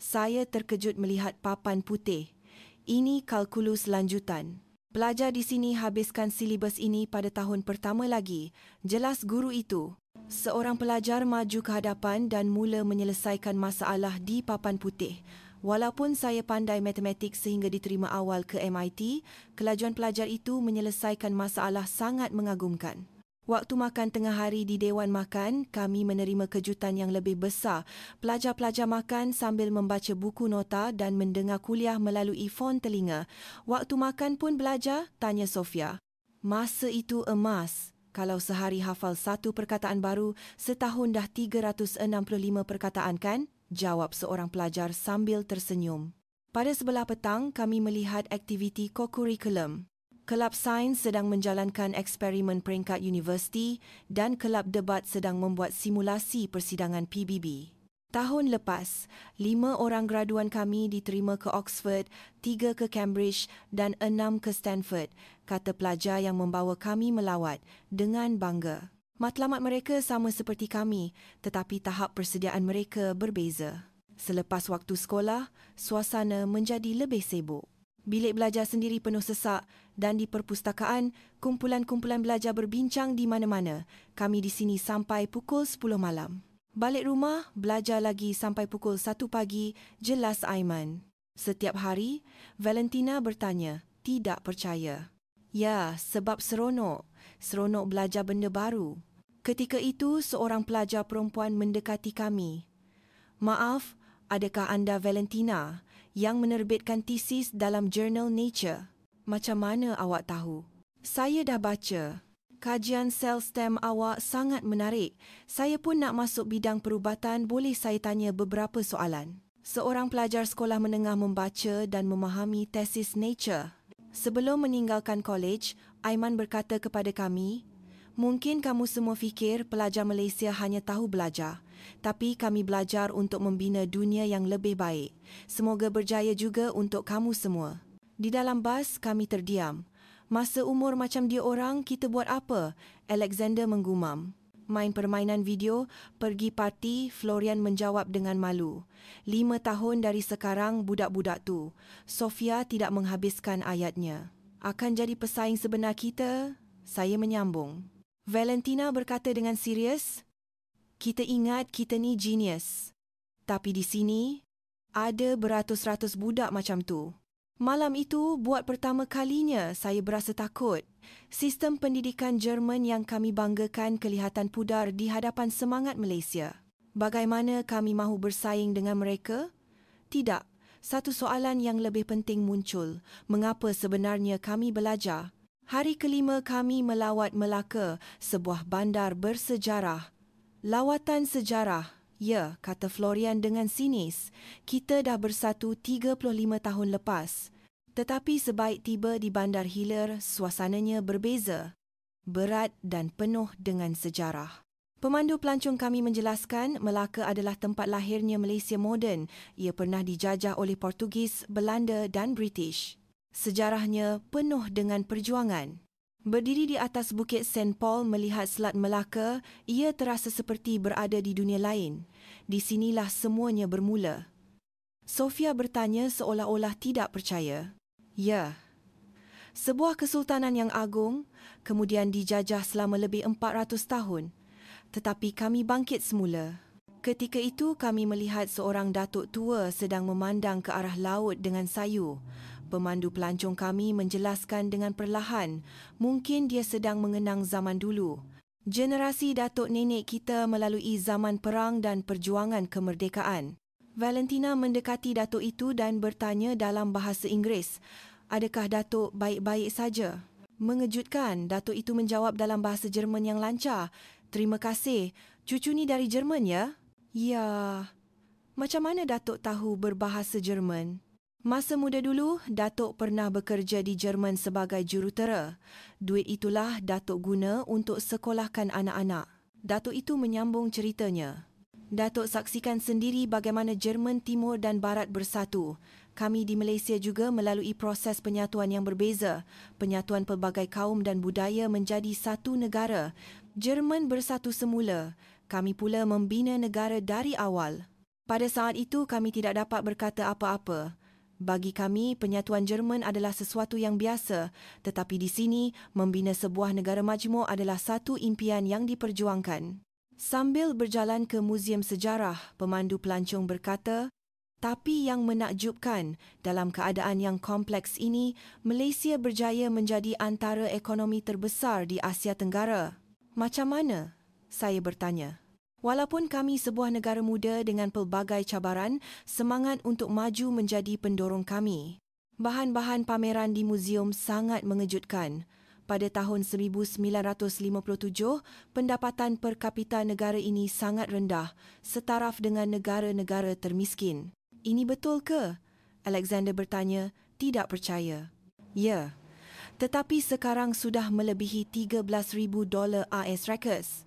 Saya terkejut melihat papan putih. Ini kalkulus lanjutan. Pelajar di sini habiskan silibus ini pada tahun pertama lagi. Jelas guru itu. Seorang pelajar maju ke hadapan dan mula menyelesaikan masalah di papan putih. Walaupun saya pandai matematik sehingga diterima awal ke MIT, kelajuan pelajar itu menyelesaikan masalah sangat mengagumkan. Waktu makan tengah hari di Dewan Makan, kami menerima kejutan yang lebih besar. Pelajar-pelajar makan sambil membaca buku nota dan mendengar kuliah melalui fon telinga. Waktu makan pun belajar? Tanya Sofia. Masa itu emas. Kalau sehari hafal 1 perkataan baru, setahun dah 365 perkataan kan? Jawab seorang pelajar sambil tersenyum. Pada sebelah petang, kami melihat aktiviti kokurikulum. Kelab Sains sedang menjalankan eksperimen peringkat universiti dan Kelab Debat sedang membuat simulasi persidangan PBB. Tahun lepas, 5 orang graduan kami diterima ke Oxford, 3 ke Cambridge dan 6 ke Stanford, kata pelajar yang membawa kami melawat dengan bangga. Matlamat mereka sama seperti kami, tetapi tahap persediaan mereka berbeza. Selepas waktu sekolah, suasana menjadi lebih sibuk. Bilik belajar sendiri penuh sesak dan di perpustakaan, kumpulan-kumpulan belajar berbincang di mana-mana. Kami di sini sampai pukul 10 malam. Balik rumah, belajar lagi sampai pukul 1 pagi, jelas Aiman. Setiap hari, Valentina bertanya, tidak percaya. Ya, sebab seronok. Seronok belajar benda baru. Ketika itu, seorang pelajar perempuan mendekati kami. Maaf, adakah anda Valentina yang menerbitkan tesis dalam jurnal Nature? Macam mana awak tahu? Saya dah baca. Kajian sel stem awak sangat menarik. Saya pun nak masuk bidang perubatan, boleh saya tanya beberapa soalan? Seorang pelajar sekolah menengah membaca dan memahami tesis Nature. Sebelum meninggalkan kolej, Aiman berkata kepada kami, mungkin kamu semua fikir pelajar Malaysia hanya tahu belajar, tapi kami belajar untuk membina dunia yang lebih baik. Semoga berjaya juga untuk kamu semua. Di dalam bas, kami terdiam. Masa umur macam dia orang, kita buat apa? Alexander menggumam. Main permainan video, pergi parti, Florian menjawab dengan malu. 5 tahun dari sekarang budak-budak tu. Sofia tidak menghabiskan ayatnya. Akan jadi pesaing sebenar kita? Saya menyambung. Valentina berkata dengan serius, kita ingat kita ni genius. Tapi di sini, ada beratus-ratus budak macam tu. Malam itu, buat pertama kalinya saya berasa takut. Sistem pendidikan Jerman yang kami banggakan kelihatan pudar di hadapan semangat Malaysia. Bagaimana kami mahu bersaing dengan mereka? Tidak. Satu soalan yang lebih penting muncul. Mengapa sebenarnya kami belajar? Hari kelima kami melawat Melaka, sebuah bandar bersejarah. Lawatan sejarah. Ya, kata Florian dengan sinis, kita dah bersatu 35 tahun lepas. Tetapi sebaik tiba di Bandar Hilir, suasananya berbeza. Berat dan penuh dengan sejarah. Pemandu pelancong kami menjelaskan Melaka adalah tempat lahirnya Malaysia moden. Ia pernah dijajah oleh Portugis, Belanda dan British. Sejarahnya penuh dengan perjuangan. Berdiri di atas Bukit St. Paul melihat Selat Melaka, ia terasa seperti berada di dunia lain. Di sinilah semuanya bermula. Sofia bertanya seolah-olah tidak percaya. Ya, sebuah kesultanan yang agung, kemudian dijajah selama lebih 400 tahun. Tetapi kami bangkit semula. Ketika itu kami melihat seorang datuk tua sedang memandang ke arah laut dengan sayu. Pemandu pelancong kami menjelaskan dengan perlahan, mungkin dia sedang mengenang zaman dulu. Generasi datuk nenek kita melalui zaman perang dan perjuangan kemerdekaan. Valentina mendekati datuk itu dan bertanya dalam bahasa Inggeris, adakah datuk baik-baik saja? Mengejutkan, datuk itu menjawab dalam bahasa Jerman yang lancar. Terima kasih, cucu ni dari Jerman ya? Ya, macam mana datuk tahu berbahasa Jerman? Masa muda dulu, Datuk pernah bekerja di Jerman sebagai jurutera. Duit itulah Datuk guna untuk sekolahkan anak-anak. Datuk itu menyambung ceritanya. Datuk saksikan sendiri bagaimana Jerman Timur dan Barat bersatu. Kami di Malaysia juga melalui proses penyatuan yang berbeza. Penyatuan pelbagai kaum dan budaya menjadi satu negara. Jerman bersatu semula. Kami pula membina negara dari awal. Pada saat itu, kami tidak dapat berkata apa-apa. Bagi kami, penyatuan Jerman adalah sesuatu yang biasa, tetapi di sini, membina sebuah negara majmuk adalah satu impian yang diperjuangkan. Sambil berjalan ke Muzium Sejarah, pemandu pelancong berkata, tapi yang menakjubkan, dalam keadaan yang kompleks ini, Malaysia berjaya menjadi antara ekonomi terbesar di Asia Tenggara. Macam mana? Saya bertanya. Walaupun kami sebuah negara muda dengan pelbagai cabaran, semangat untuk maju menjadi pendorong kami. Bahan-bahan pameran di muzium sangat mengejutkan. Pada tahun 1957, pendapatan per kapita negara ini sangat rendah, setaraf dengan negara-negara termiskin. Ini betul ke? Alexander bertanya, tidak percaya. Ya, tetapi sekarang sudah melebihi $13,000 AS records.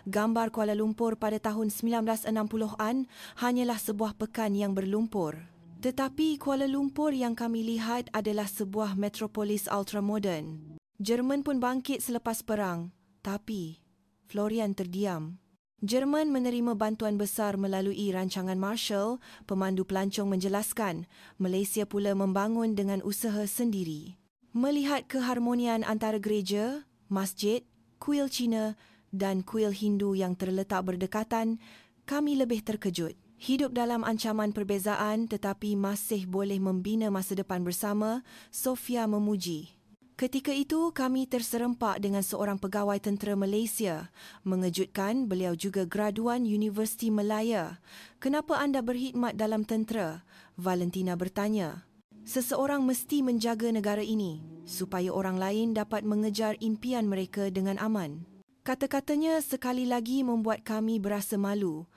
Gambar Kuala Lumpur pada tahun 1960-an hanyalah sebuah pekan yang berlumpur. Tetapi Kuala Lumpur yang kami lihat adalah sebuah metropolis ultramoden. Jerman pun bangkit selepas perang. Tapi Florian terdiam. Jerman menerima bantuan besar melalui rancangan Marshall, pemandu pelancong menjelaskan. Malaysia pula membangun dengan usaha sendiri. Melihat keharmonian antara gereja, masjid, kuil Cina dan kuil Hindu yang terletak berdekatan, kami lebih terkejut. Hidup dalam ancaman perbezaan tetapi masih boleh membina masa depan bersama, Sofia memuji. Ketika itu, kami terserempak dengan seorang pegawai tentera Malaysia. Mengejutkan, beliau juga graduan Universiti Malaya. Kenapa anda berkhidmat dalam tentera? Valentina bertanya. Seseorang mesti menjaga negara ini supaya orang lain dapat mengejar impian mereka dengan aman. Kata-katanya sekali lagi membuat kami berasa malu.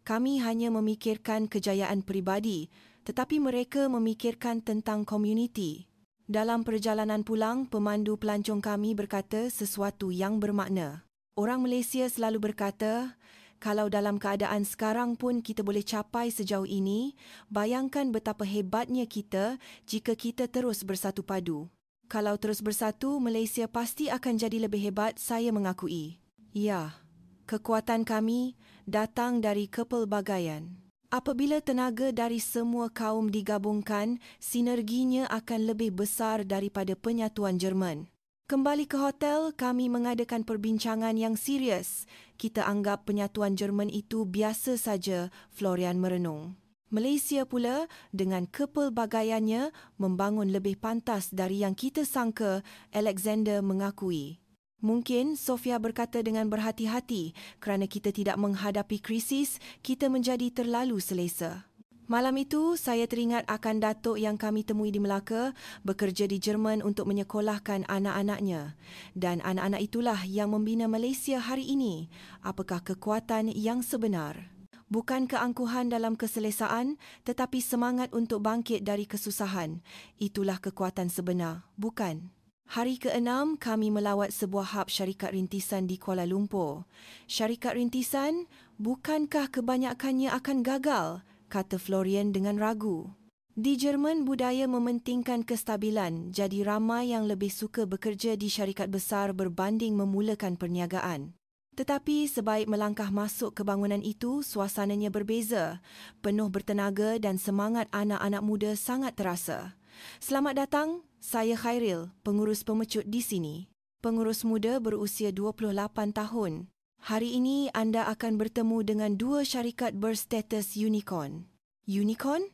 Kami hanya memikirkan kejayaan peribadi, tetapi mereka memikirkan tentang komuniti. Dalam perjalanan pulang, pemandu pelancong kami berkata sesuatu yang bermakna. Orang Malaysia selalu berkata, kalau dalam keadaan sekarang pun kita boleh capai sejauh ini, bayangkan betapa hebatnya kita jika kita terus bersatu padu. Kalau terus bersatu, Malaysia pasti akan jadi lebih hebat, saya mengakui. Ya, kekuatan kami datang dari kepelbagaian. Apabila tenaga dari semua kaum digabungkan, sinerginya akan lebih besar daripada penyatuan Jerman. Kembali ke hotel, kami mengadakan perbincangan yang serius. Kita anggap penyatuan Jerman itu biasa saja, Florian merenung. Malaysia pula, dengan kepelbagaiannya, membangun lebih pantas dari yang kita sangka, Alexander mengakui. Mungkin Sofia berkata dengan berhati-hati kerana kita tidak menghadapi krisis, kita menjadi terlalu selesa. Malam itu, saya teringat akan datuk yang kami temui di Melaka bekerja di Jerman untuk menyekolahkan anak-anaknya. Dan anak-anak itulah yang membina Malaysia hari ini. Apakah kekuatan yang sebenar? Bukan keangkuhan dalam keselesaan, tetapi semangat untuk bangkit dari kesusahan. Itulah kekuatan sebenar, bukan? Hari ke-6, kami melawat sebuah hub syarikat rintisan di Kuala Lumpur. Syarikat rintisan, bukankah kebanyakannya akan gagal? Kata Florian dengan ragu. Di Jerman, budaya mementingkan kestabilan, jadi ramai yang lebih suka bekerja di syarikat besar berbanding memulakan perniagaan. Tetapi sebaik melangkah masuk ke bangunan itu, suasananya berbeza. Penuh bertenaga dan semangat anak-anak muda sangat terasa. Selamat datang, saya Khairil, pengurus pemecut di sini. Pengurus muda berusia 28 tahun. Hari ini anda akan bertemu dengan 2 syarikat berstatus unicorn. Unicorn?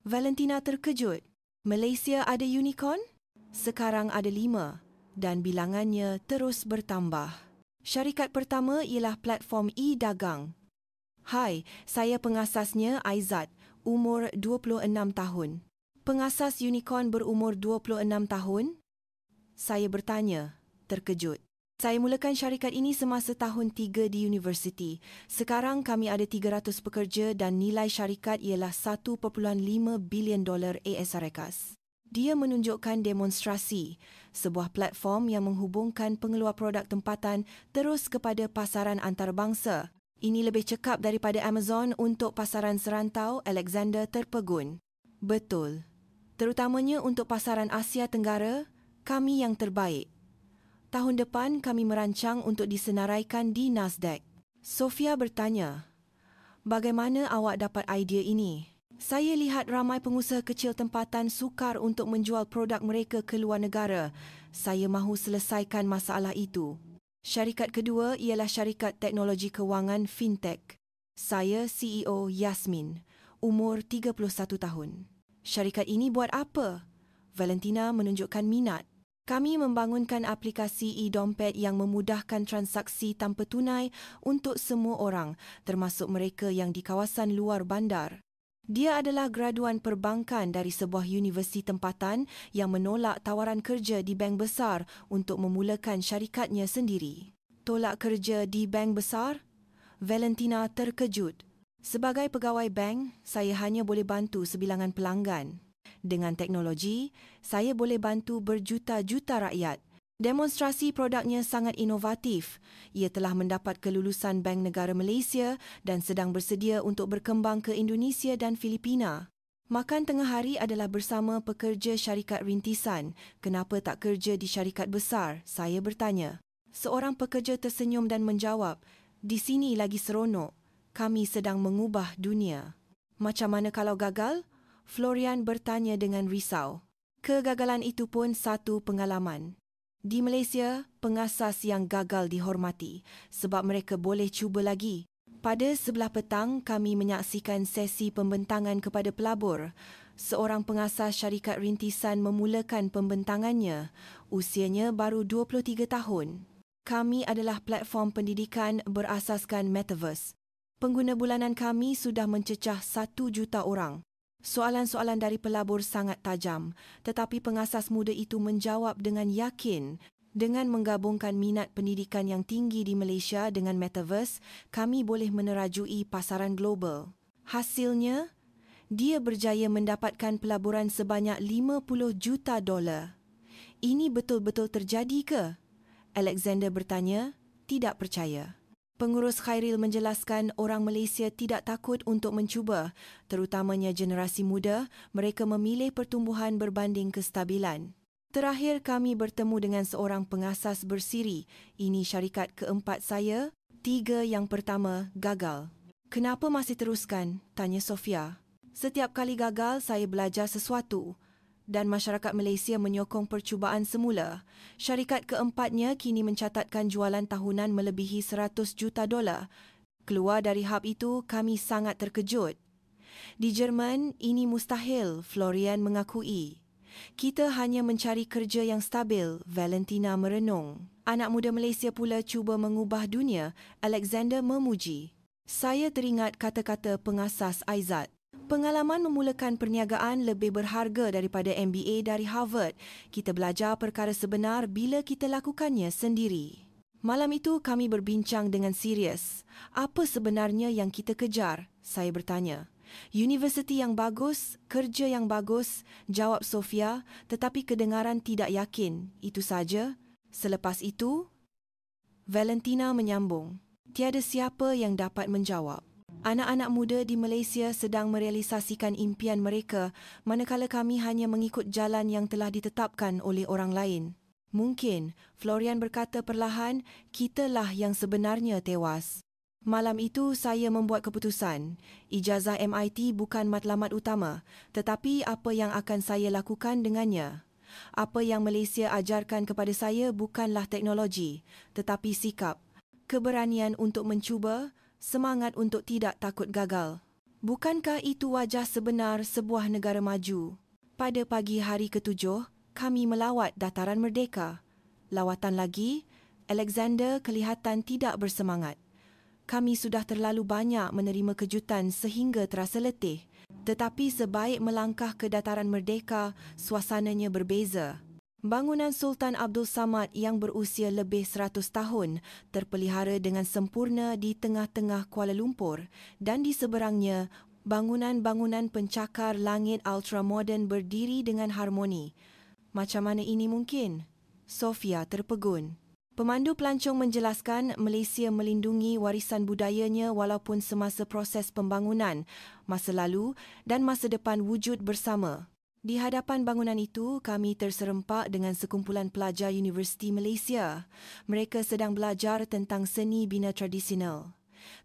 Valentina terkejut. Malaysia ada unicorn? Sekarang ada 5 dan bilangannya terus bertambah. Syarikat pertama ialah platform e-dagang. Hai, saya pengasasnya Aizat, umur 26 tahun. Pengasas unicorn berumur 26 tahun? Saya bertanya, terkejut. Saya mulakan syarikat ini semasa tahun 3 di universiti. Sekarang kami ada 300 pekerja dan nilai syarikat ialah $1.5 bilion AS Rekas. Dia menunjukkan demonstrasi, sebuah platform yang menghubungkan pengeluar produk tempatan terus kepada pasaran antarabangsa. Ini lebih cekap daripada Amazon untuk pasaran serantau, Alexander terpegun. Betul. Terutamanya untuk pasaran Asia Tenggara, kami yang terbaik. Tahun depan kami merancang untuk disenaraikan di Nasdaq. Sofia bertanya, bagaimana awak dapat idea ini? Saya lihat ramai pengusaha kecil tempatan sukar untuk menjual produk mereka ke luar negara. Saya mahu selesaikan masalah itu. Syarikat kedua ialah syarikat teknologi kewangan fintech. Saya CEO Yasmin, umur 31 tahun. Syarikat ini buat apa? Valentina menunjukkan minat. Kami membangunkan aplikasi e-dompet yang memudahkan transaksi tanpa tunai untuk semua orang, termasuk mereka yang di kawasan luar bandar. Dia adalah graduan perbankan dari sebuah universiti tempatan yang menolak tawaran kerja di bank besar untuk memulakan syarikatnya sendiri. Tolak kerja di bank besar? Valentina terkejut. Sebagai pegawai bank, saya hanya boleh bantu sebilangan pelanggan. Dengan teknologi, saya boleh bantu berjuta-juta rakyat. Demonstrasi produknya sangat inovatif. Ia telah mendapat kelulusan Bank Negara Malaysia dan sedang bersedia untuk berkembang ke Indonesia dan Filipina. Makan tengah hari adalah bersama pekerja syarikat rintisan. Kenapa tak kerja di syarikat besar? Saya bertanya. Seorang pekerja tersenyum dan menjawab, di sini lagi seronok. Kami sedang mengubah dunia. Macam mana kalau gagal? Florian bertanya dengan risau. Kegagalan itu pun satu pengalaman. Di Malaysia, pengasas yang gagal dihormati sebab mereka boleh cuba lagi. Pada sebelah petang, kami menyaksikan sesi pembentangan kepada pelabur. Seorang pengasas syarikat rintisan memulakan pembentangannya. Usianya baru 23 tahun. Kami adalah platform pendidikan berasaskan Metaverse. Pengguna bulanan kami sudah mencecah 1 juta orang. Soalan-soalan dari pelabur sangat tajam, tetapi pengasas muda itu menjawab dengan yakin. Dengan menggabungkan minat pendidikan yang tinggi di Malaysia dengan Metaverse, kami boleh menerajui pasaran global. Hasilnya, dia berjaya mendapatkan pelaburan sebanyak $50 juta. Ini betul-betul terjadi ke? Alexander bertanya, tidak percaya. Pengurus Khairil menjelaskan orang Malaysia tidak takut untuk mencuba, terutamanya generasi muda, mereka memilih pertumbuhan berbanding kestabilan. Terakhir kami bertemu dengan seorang pengasas bersiri. Ini syarikat keempat saya. 3 yang pertama gagal. Kenapa masih teruskan? Tanya Sofia. Setiap kali gagal, saya belajar sesuatu. Dan masyarakat Malaysia menyokong percubaan semula. Syarikat keempatnya kini mencatatkan jualan tahunan melebihi $100 juta. Keluar dari hub itu, kami sangat terkejut. Di Jerman, ini mustahil, Florian mengakui. Kita hanya mencari kerja yang stabil, Valentina merenung. Anak muda Malaysia pula cuba mengubah dunia, Alexander memuji. Saya teringat kata-kata pengasas Aizat. Pengalaman memulakan perniagaan lebih berharga daripada MBA dari Harvard. Kita belajar perkara sebenar bila kita lakukannya sendiri. Malam itu kami berbincang dengan serius. Apa sebenarnya yang kita kejar? Saya bertanya. Universiti yang bagus, kerja yang bagus, jawab Sofia, tetapi kedengaran tidak yakin. Itu saja. Selepas itu, Valentina menyambung. Tiada siapa yang dapat menjawab. Anak-anak muda di Malaysia sedang merealisasikan impian mereka, manakala kami hanya mengikut jalan yang telah ditetapkan oleh orang lain. Mungkin, Florian berkata perlahan, kitalah yang sebenarnya tewas. Malam itu saya membuat keputusan. Ijazah MIT bukan matlamat utama, tetapi apa yang akan saya lakukan dengannya. Apa yang Malaysia ajarkan kepada saya bukanlah teknologi, tetapi sikap, keberanian untuk mencuba, semangat untuk tidak takut gagal. Bukankah itu wajah sebenar sebuah negara maju? Pada pagi hari ke-7, kami melawat Dataran Merdeka. Lawatan lagi, Alexander kelihatan tidak bersemangat. Kami sudah terlalu banyak menerima kejutan sehingga terasa letih. Tetapi sebaik melangkah ke Dataran Merdeka, suasananya berbeza. Bangunan Sultan Abdul Samad yang berusia lebih 100 tahun terpelihara dengan sempurna di tengah-tengah Kuala Lumpur dan di seberangnya bangunan-bangunan pencakar langit ultramoden berdiri dengan harmoni. Macam mana ini mungkin? Sofia terpegun. Pemandu pelancong menjelaskan Malaysia melindungi warisan budayanya walaupun semasa proses pembangunan, masa lalu dan masa depan wujud bersama. Di hadapan bangunan itu, kami terserempak dengan sekumpulan pelajar Universiti Malaysia. Mereka sedang belajar tentang seni bina tradisional.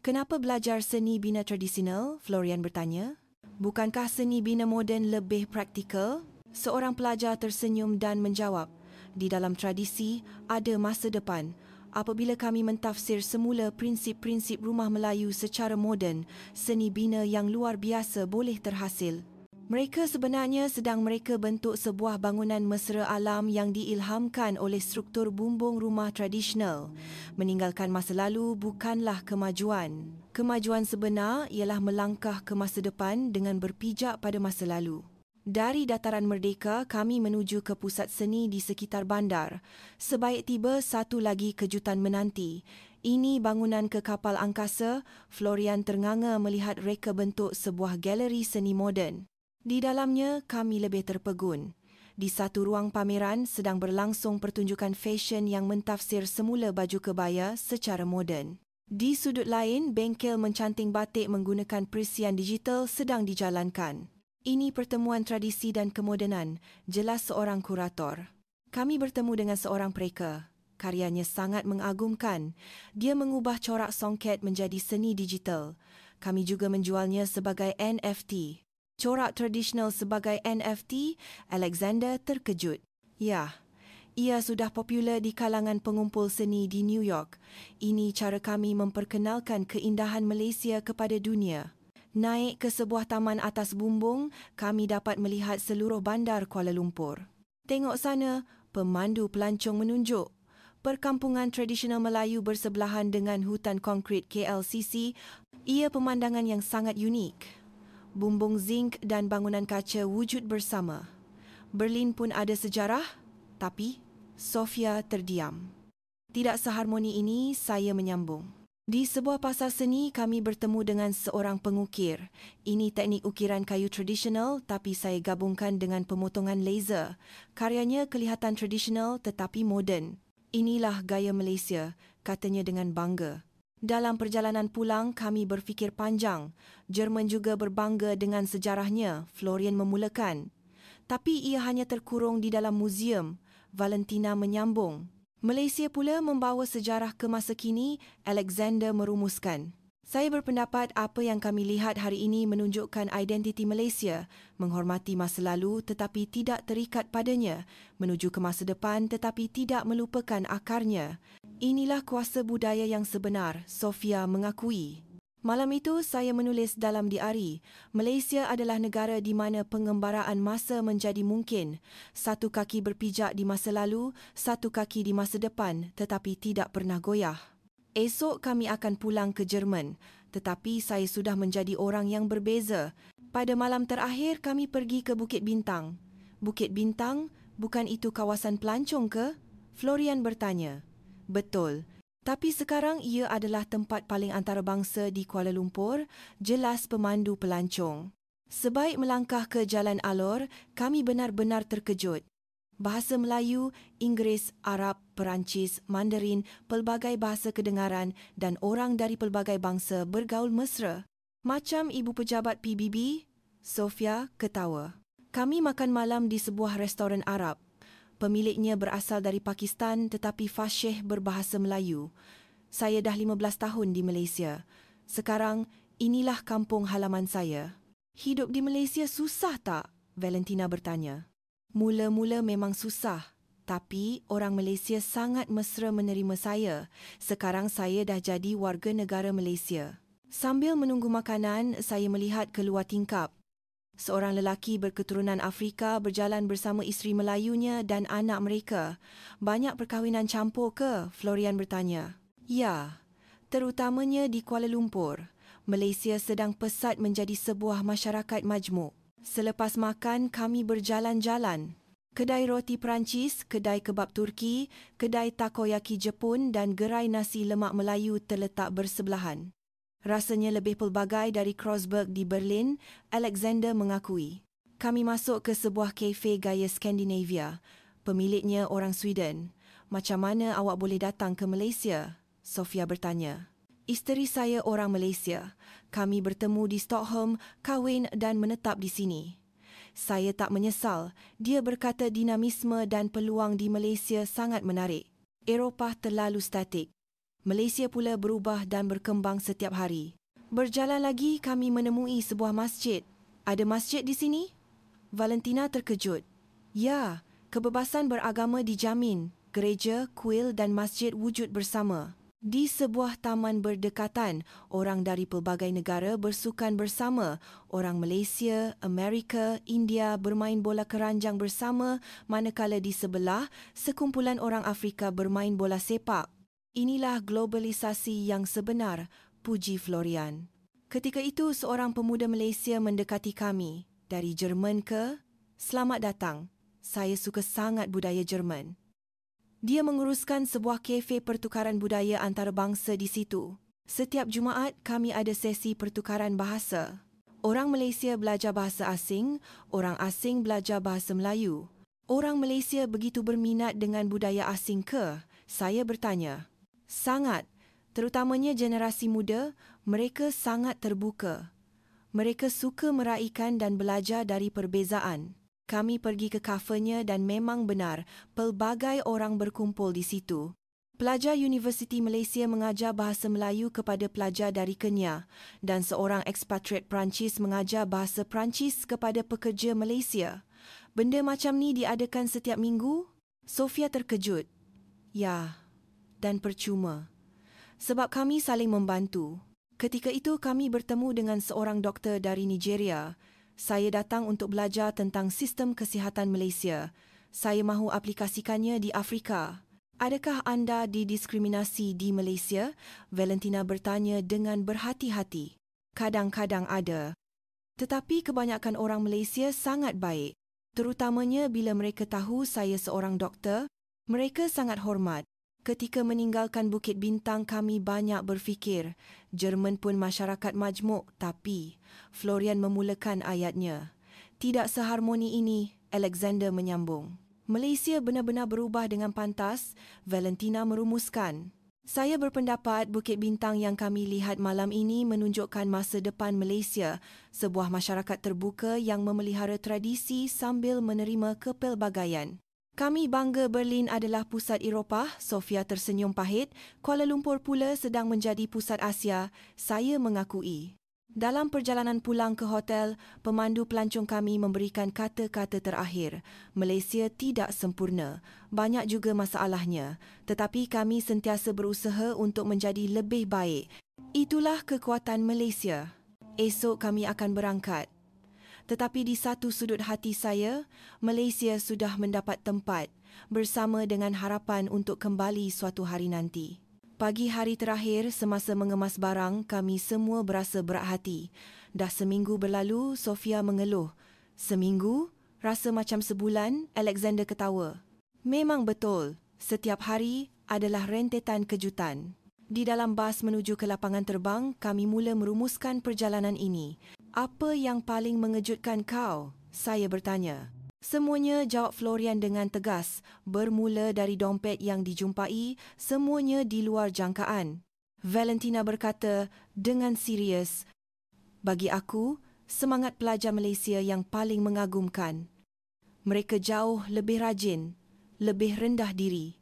Kenapa belajar seni bina tradisional? Florian bertanya. Bukankah seni bina moden lebih praktikal? Seorang pelajar tersenyum dan menjawab. Di dalam tradisi, ada masa depan. Apabila kami mentafsir semula prinsip-prinsip rumah Melayu secara moden, seni bina yang luar biasa boleh terhasil. Mereka sebenarnya sedang mereka bentuk sebuah bangunan mesra alam yang diilhamkan oleh struktur bumbung rumah tradisional. Meninggalkan masa lalu bukanlah kemajuan. Kemajuan sebenar ialah melangkah ke masa depan dengan berpijak pada masa lalu. Dari Dataran Merdeka, kami menuju ke pusat seni di sekitar bandar. Sebaik tiba, satu lagi kejutan menanti. Ini bangunan ke kapal angkasa. Florian ternganga melihat reka bentuk sebuah galeri seni moden. Di dalamnya, kami lebih terpegun. Di satu ruang pameran sedang berlangsung pertunjukan fashion yang mentafsir semula baju kebaya secara moden. Di sudut lain, bengkel mencanting batik menggunakan perisian digital sedang dijalankan. Ini pertemuan tradisi dan kemodenan, jelas seorang kurator. Kami bertemu dengan seorang pereka. Karyanya sangat mengagumkan. Dia mengubah corak songket menjadi seni digital. Kami juga menjualnya sebagai NFT. Corak tradisional sebagai NFT, Alexander terkejut. Ya, Ia sudah popular di kalangan pengumpul seni di New York. Ini cara kami memperkenalkan keindahan Malaysia kepada dunia. Naik ke sebuah taman atas bumbung, kami dapat melihat seluruh bandar Kuala Lumpur. Tengok sana, pemandu pelancong menunjuk. Perkampungan tradisional Melayu bersebelahan dengan hutan konkrit KLCC, ia pemandangan yang sangat unik. Bumbung zinc dan bangunan kaca wujud bersama. Berlin pun ada sejarah, tapi Sofia terdiam. Tidak seharmoni ini, saya menyambung. Di sebuah pasar seni, kami bertemu dengan seorang pengukir. Ini teknik ukiran kayu tradisional tapi saya gabungkan dengan pemotongan laser. Karyanya kelihatan tradisional tetapi moden. Inilah gaya Malaysia, katanya dengan bangga. Dalam perjalanan pulang, kami berfikir panjang. Jerman juga berbangga dengan sejarahnya, Florian memulakan. Tapi ia hanya terkurung di dalam muzium, Valentina menyambung. Malaysia pula membawa sejarah ke masa kini, Alexander merumuskan. Saya berpendapat apa yang kami lihat hari ini menunjukkan identiti Malaysia, menghormati masa lalu tetapi tidak terikat padanya, menuju ke masa depan tetapi tidak melupakan akarnya. Inilah kuasa budaya yang sebenar, Sofia mengakui. Malam itu saya menulis dalam diari, Malaysia adalah negara di mana pengembaraan masa menjadi mungkin. Satu kaki berpijak di masa lalu, satu kaki di masa depan tetapi tidak pernah goyah. Esok kami akan pulang ke Jerman, tetapi saya sudah menjadi orang yang berbeza. Pada malam terakhir kami pergi ke Bukit Bintang. Bukit Bintang, bukan itu kawasan pelancong ke? Florian bertanya. Betul. Tapi sekarang ia adalah tempat paling antarabangsa di Kuala Lumpur, jelas pemandu pelancong. Sebaik melangkah ke Jalan Alor, kami benar-benar terkejut. Bahasa Melayu, Inggeris, Arab, Perancis, Mandarin, pelbagai bahasa kedengaran dan orang dari pelbagai bangsa bergaul mesra. Macam ibu pejabat PBB, Sofia ketawa. Kami makan malam di sebuah restoran Arab. Pemiliknya berasal dari Pakistan tetapi fasih berbahasa Melayu. Saya dah 15 tahun di Malaysia. Sekarang, inilah kampung halaman saya. Hidup di Malaysia susah tak? Valentina bertanya. Mula-mula memang susah. Tapi orang Malaysia sangat mesra menerima saya. Sekarang saya dah jadi warga negara Malaysia. Sambil menunggu makanan, saya melihat keluar tingkap. Seorang lelaki berketurunan Afrika berjalan bersama isteri Melayunya dan anak mereka. Banyak perkahwinan campur ke? Florian bertanya. Ya, terutamanya di Kuala Lumpur. Malaysia sedang pesat menjadi sebuah masyarakat majmuk. Selepas makan, kami berjalan-jalan. Kedai roti Perancis, kedai kebab Turki, kedai takoyaki Jepun dan gerai nasi lemak Melayu terletak bersebelahan. Rasanya lebih pelbagai dari Kreuzberg di Berlin, Alexander mengakui. Kami masuk ke sebuah kafe gaya Skandinavia. Pemiliknya orang Sweden. Macam mana awak boleh datang ke Malaysia? Sofia bertanya. Isteri saya orang Malaysia. Kami bertemu di Stockholm, kahwin dan menetap di sini. Saya tak menyesal. Dia berkata dinamisme dan peluang di Malaysia sangat menarik. Eropah terlalu statik. Malaysia pula berubah dan berkembang setiap hari. Berjalan lagi, kami menemui sebuah masjid. Ada masjid di sini? Valentina terkejut. Ya, kebebasan beragama dijamin. Gereja, kuil dan masjid wujud bersama. Di sebuah taman berdekatan, orang dari pelbagai negara bersukan bersama. Orang Malaysia, Amerika, India bermain bola keranjang bersama, manakala di sebelah, sekumpulan orang Afrika bermain bola sepak. Inilah globalisasi yang sebenar, puji Florian. Ketika itu, seorang pemuda Malaysia mendekati kami. Dari Jerman ke? Selamat datang. Saya suka sangat budaya Jerman. Dia menguruskan sebuah kafe pertukaran budaya antarabangsa di situ. Setiap Jumaat, kami ada sesi pertukaran bahasa. Orang Malaysia belajar bahasa asing, orang asing belajar bahasa Melayu. Orang Malaysia begitu berminat dengan budaya asing ke? Saya bertanya. Sangat, terutamanya generasi muda, mereka sangat terbuka. Mereka suka meraihkan dan belajar dari perbezaan. Kami pergi ke kafenya dan memang benar, pelbagai orang berkumpul di situ. Pelajar Universiti Malaysia mengajar bahasa Melayu kepada pelajar dari Kenya dan seorang ekspatriat Perancis mengajar bahasa Perancis kepada pekerja Malaysia. Benda macam ni diadakan setiap minggu? Sofia terkejut. Ya, dan percuma. Sebab kami saling membantu. Ketika itu kami bertemu dengan seorang doktor dari Nigeria. Saya datang untuk belajar tentang sistem kesihatan Malaysia. Saya mahu aplikasikannya di Afrika. Adakah anda didiskriminasi di Malaysia? Valentina bertanya dengan berhati-hati. Kadang-kadang ada. Tetapi kebanyakan orang Malaysia sangat baik. Terutamanya bila mereka tahu saya seorang doktor, mereka sangat hormat. Ketika meninggalkan Bukit Bintang kami banyak berfikir. Jerman pun masyarakat majmuk, tapi Florian memulakan ayatnya. Tidak seharmoni ini, Alexander menyambung. Malaysia benar-benar berubah dengan pantas, Valentina merumuskan. Saya berpendapat Bukit Bintang yang kami lihat malam ini menunjukkan masa depan Malaysia, sebuah masyarakat terbuka yang memelihara tradisi sambil menerima kepelbagaian. Kami bangga Berlin adalah pusat Eropah, Sofia tersenyum pahit. Kuala Lumpur pula sedang menjadi pusat Asia, saya mengakui. Dalam perjalanan pulang ke hotel, pemandu pelancong kami memberikan kata-kata terakhir. Malaysia tidak sempurna, banyak juga masalahnya. Tetapi kami sentiasa berusaha untuk menjadi lebih baik. Itulah kekuatan Malaysia. Esok kami akan berangkat. Tetapi di satu sudut hati saya, Malaysia sudah mendapat tempat bersama dengan harapan untuk kembali suatu hari nanti. Pagi hari terakhir semasa mengemas barang, kami semua berasa berat hati. Dah seminggu berlalu, Sofia mengeluh. Seminggu? Rasa macam sebulan, Alexander ketawa. Memang betul, setiap hari adalah rentetan kejutan. Di dalam bas menuju ke lapangan terbang, kami mula merumuskan perjalanan ini. Apa yang paling mengejutkan kau? Saya bertanya. Semuanya, jawab Florian dengan tegas. Bermula dari dompet yang dijumpai, semuanya di luar jangkaan. Valentina berkata dengan serius, bagi aku, semangat pelajar Malaysia yang paling mengagumkan. Mereka jauh lebih rajin, lebih rendah diri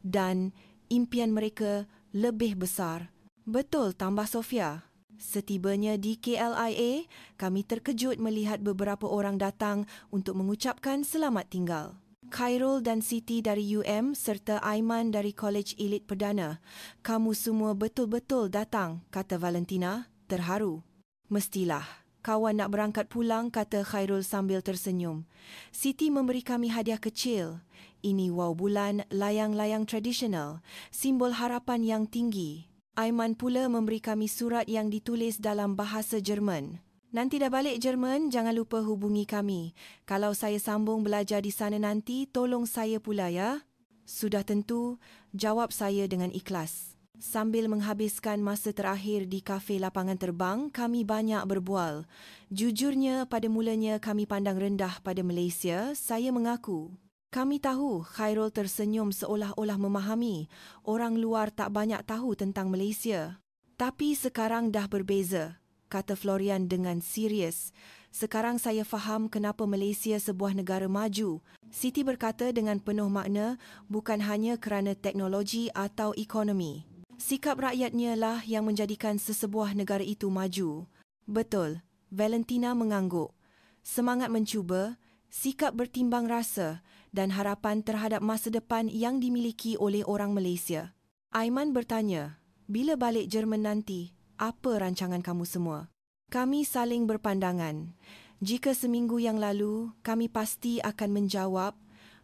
dan impian mereka lebih besar. Betul, tambah Sofia. Setibanya di KLIA, kami terkejut melihat beberapa orang datang untuk mengucapkan selamat tinggal. Khairul dan Siti dari UM serta Aiman dari Kolej Elit Perdana. Kamu semua betul-betul datang, kata Valentina, terharu. Mestilah. Kawan nak berangkat pulang, kata Khairul sambil tersenyum. Siti memberi kami hadiah kecil. Ini wau bulan, layang-layang tradisional, simbol harapan yang tinggi. Aiman pula memberi kami surat yang ditulis dalam bahasa Jerman. Nanti dah balik Jerman, jangan lupa hubungi kami. Kalau saya sambung belajar di sana nanti, tolong saya pula ya. Sudah tentu, jawab saya dengan ikhlas. Sambil menghabiskan masa terakhir di kafe lapangan terbang, kami banyak berbual. Jujurnya, pada mulanya kami pandang rendah pada Malaysia, saya mengaku. Kami tahu, Khairul tersenyum seolah-olah memahami. Orang luar tak banyak tahu tentang Malaysia. Tapi sekarang dah berbeza, kata Florian dengan serius. Sekarang saya faham kenapa Malaysia sebuah negara maju. Siti berkata dengan penuh makna, bukan hanya kerana teknologi atau ekonomi. Sikap rakyatnya lah yang menjadikan sesebuah negara itu maju. Betul, Valentina mengangguk. Semangat mencuba, sikap bertimbang rasa dan harapan terhadap masa depan yang dimiliki oleh orang Malaysia. Aiman bertanya, bila balik Jerman nanti, apa rancangan kamu semua? Kami saling berpandangan. Jika seminggu yang lalu, kami pasti akan menjawab,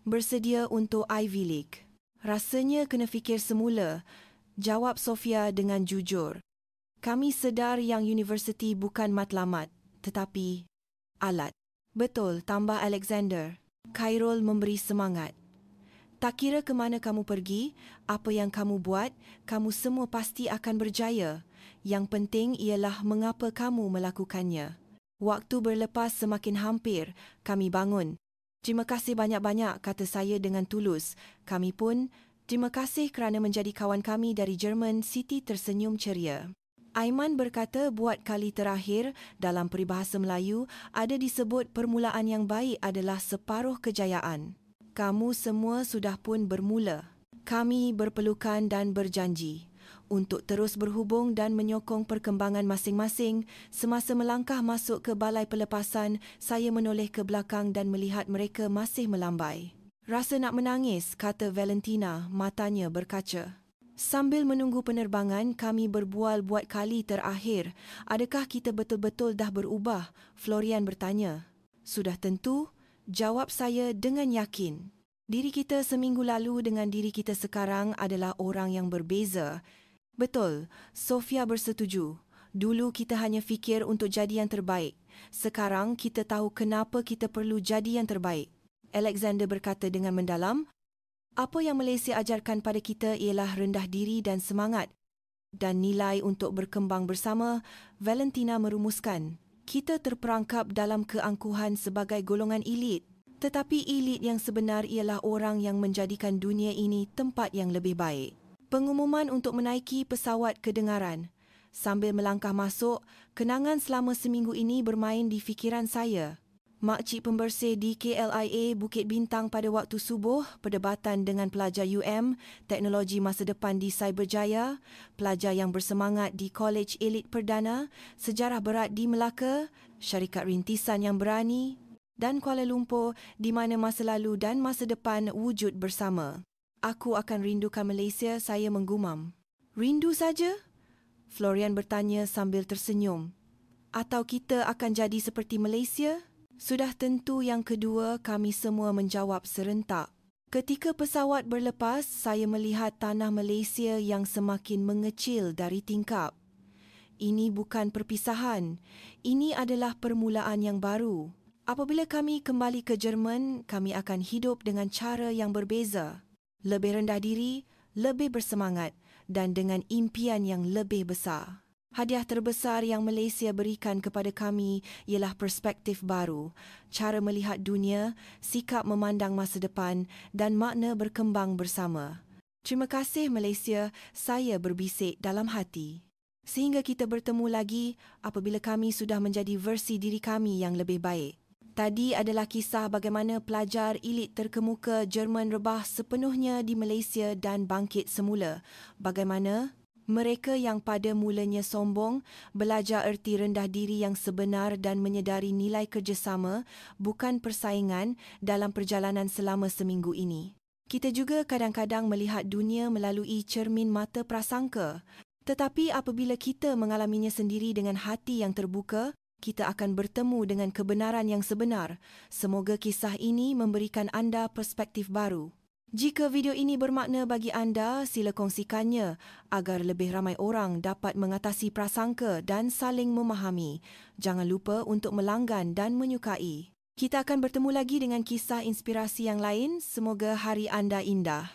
bersedia untuk Ivy League. Rasanya kena fikir semula, jawab Sofia dengan jujur. Kami sedar yang universiti bukan matlamat, tetapi alat. Betul, tambah Alexander. Khairul memberi semangat. Tak kira ke mana kamu pergi, apa yang kamu buat, kamu semua pasti akan berjaya. Yang penting ialah mengapa kamu melakukannya. Waktu berlepas semakin hampir, kami bangun. Terima kasih banyak-banyak, kata saya dengan tulus. Kami pun, terima kasih kerana menjadi kawan kami dari Jerman, Siti tersenyum ceria. Aiman berkata buat kali terakhir dalam peribahasa Melayu ada disebut permulaan yang baik adalah separuh kejayaan. Kamu semua sudah pun bermula. Kami berpelukan dan berjanji untuk terus berhubung dan menyokong perkembangan masing-masing. Semasa melangkah masuk ke balai pelepasan, saya menoleh ke belakang dan melihat mereka masih melambai. Rasa nak menangis, kata Valentina, matanya berkaca. Sambil menunggu penerbangan, kami berbual buat kali terakhir. Adakah kita betul-betul dah berubah? Florian bertanya. Sudah tentu, jawab saya dengan yakin. Diri kita seminggu lalu dengan diri kita sekarang adalah orang yang berbeza. Betul, Sofia bersetuju. Dulu kita hanya fikir untuk jadi yang terbaik. Sekarang kita tahu kenapa kita perlu jadi yang terbaik. Alexander berkata dengan mendalam, apa yang Malaysia ajarkan pada kita ialah rendah diri dan semangat. Dan nilai untuk berkembang bersama, Valentina merumuskan. Kita terperangkap dalam keangkuhan sebagai golongan elit. Tetapi elit yang sebenar ialah orang yang menjadikan dunia ini tempat yang lebih baik. Pengumuman untuk menaiki pesawat kedengaran. Sambil melangkah masuk, kenangan selama seminggu ini bermain di fikiran saya. Makcik pembersih di KLIA Bukit Bintang pada waktu subuh, perdebatan dengan pelajar UM, teknologi masa depan di Cyberjaya, pelajar yang bersemangat di Kolej Elit Perdana, sejarah berat di Melaka, syarikat rintisan yang berani dan Kuala Lumpur di mana masa lalu dan masa depan wujud bersama. Aku akan rindukan Malaysia, saya menggumam. Rindu saja? Florian bertanya sambil tersenyum. Atau kita akan jadi seperti Malaysia? Sudah tentu yang kedua, kami semua menjawab serentak. Ketika pesawat berlepas, saya melihat tanah Malaysia yang semakin mengecil dari tingkap. Ini bukan perpisahan. Ini adalah permulaan yang baru. Apabila kami kembali ke Jerman, kami akan hidup dengan cara yang berbeza. Lebih rendah diri, lebih bersemangat dan dengan impian yang lebih besar. Hadiah terbesar yang Malaysia berikan kepada kami ialah perspektif baru, cara melihat dunia, sikap memandang masa depan dan makna berkembang bersama. Terima kasih Malaysia, saya berbisik dalam hati. Sehingga kita bertemu lagi apabila kami sudah menjadi versi diri kami yang lebih baik. Tadi adalah kisah bagaimana pelajar elit terkemuka Jerman rebah sepenuhnya di Malaysia dan bangkit semula. Bagaimana mereka yang pada mulanya sombong belajar erti rendah diri yang sebenar dan menyedari nilai kerjasama bukan persaingan dalam perjalanan selama seminggu ini. Kita juga kadang-kadang melihat dunia melalui cermin mata prasangka. Tetapi apabila kita mengalaminya sendiri dengan hati yang terbuka, kita akan bertemu dengan kebenaran yang sebenar. Semoga kisah ini memberikan anda perspektif baru. Jika video ini bermakna bagi anda, sila kongsikannya agar lebih ramai orang dapat mengatasi prasangka dan saling memahami. Jangan lupa untuk melanggan dan menyukai. Kita akan bertemu lagi dengan kisah inspirasi yang lain. Semoga hari anda indah.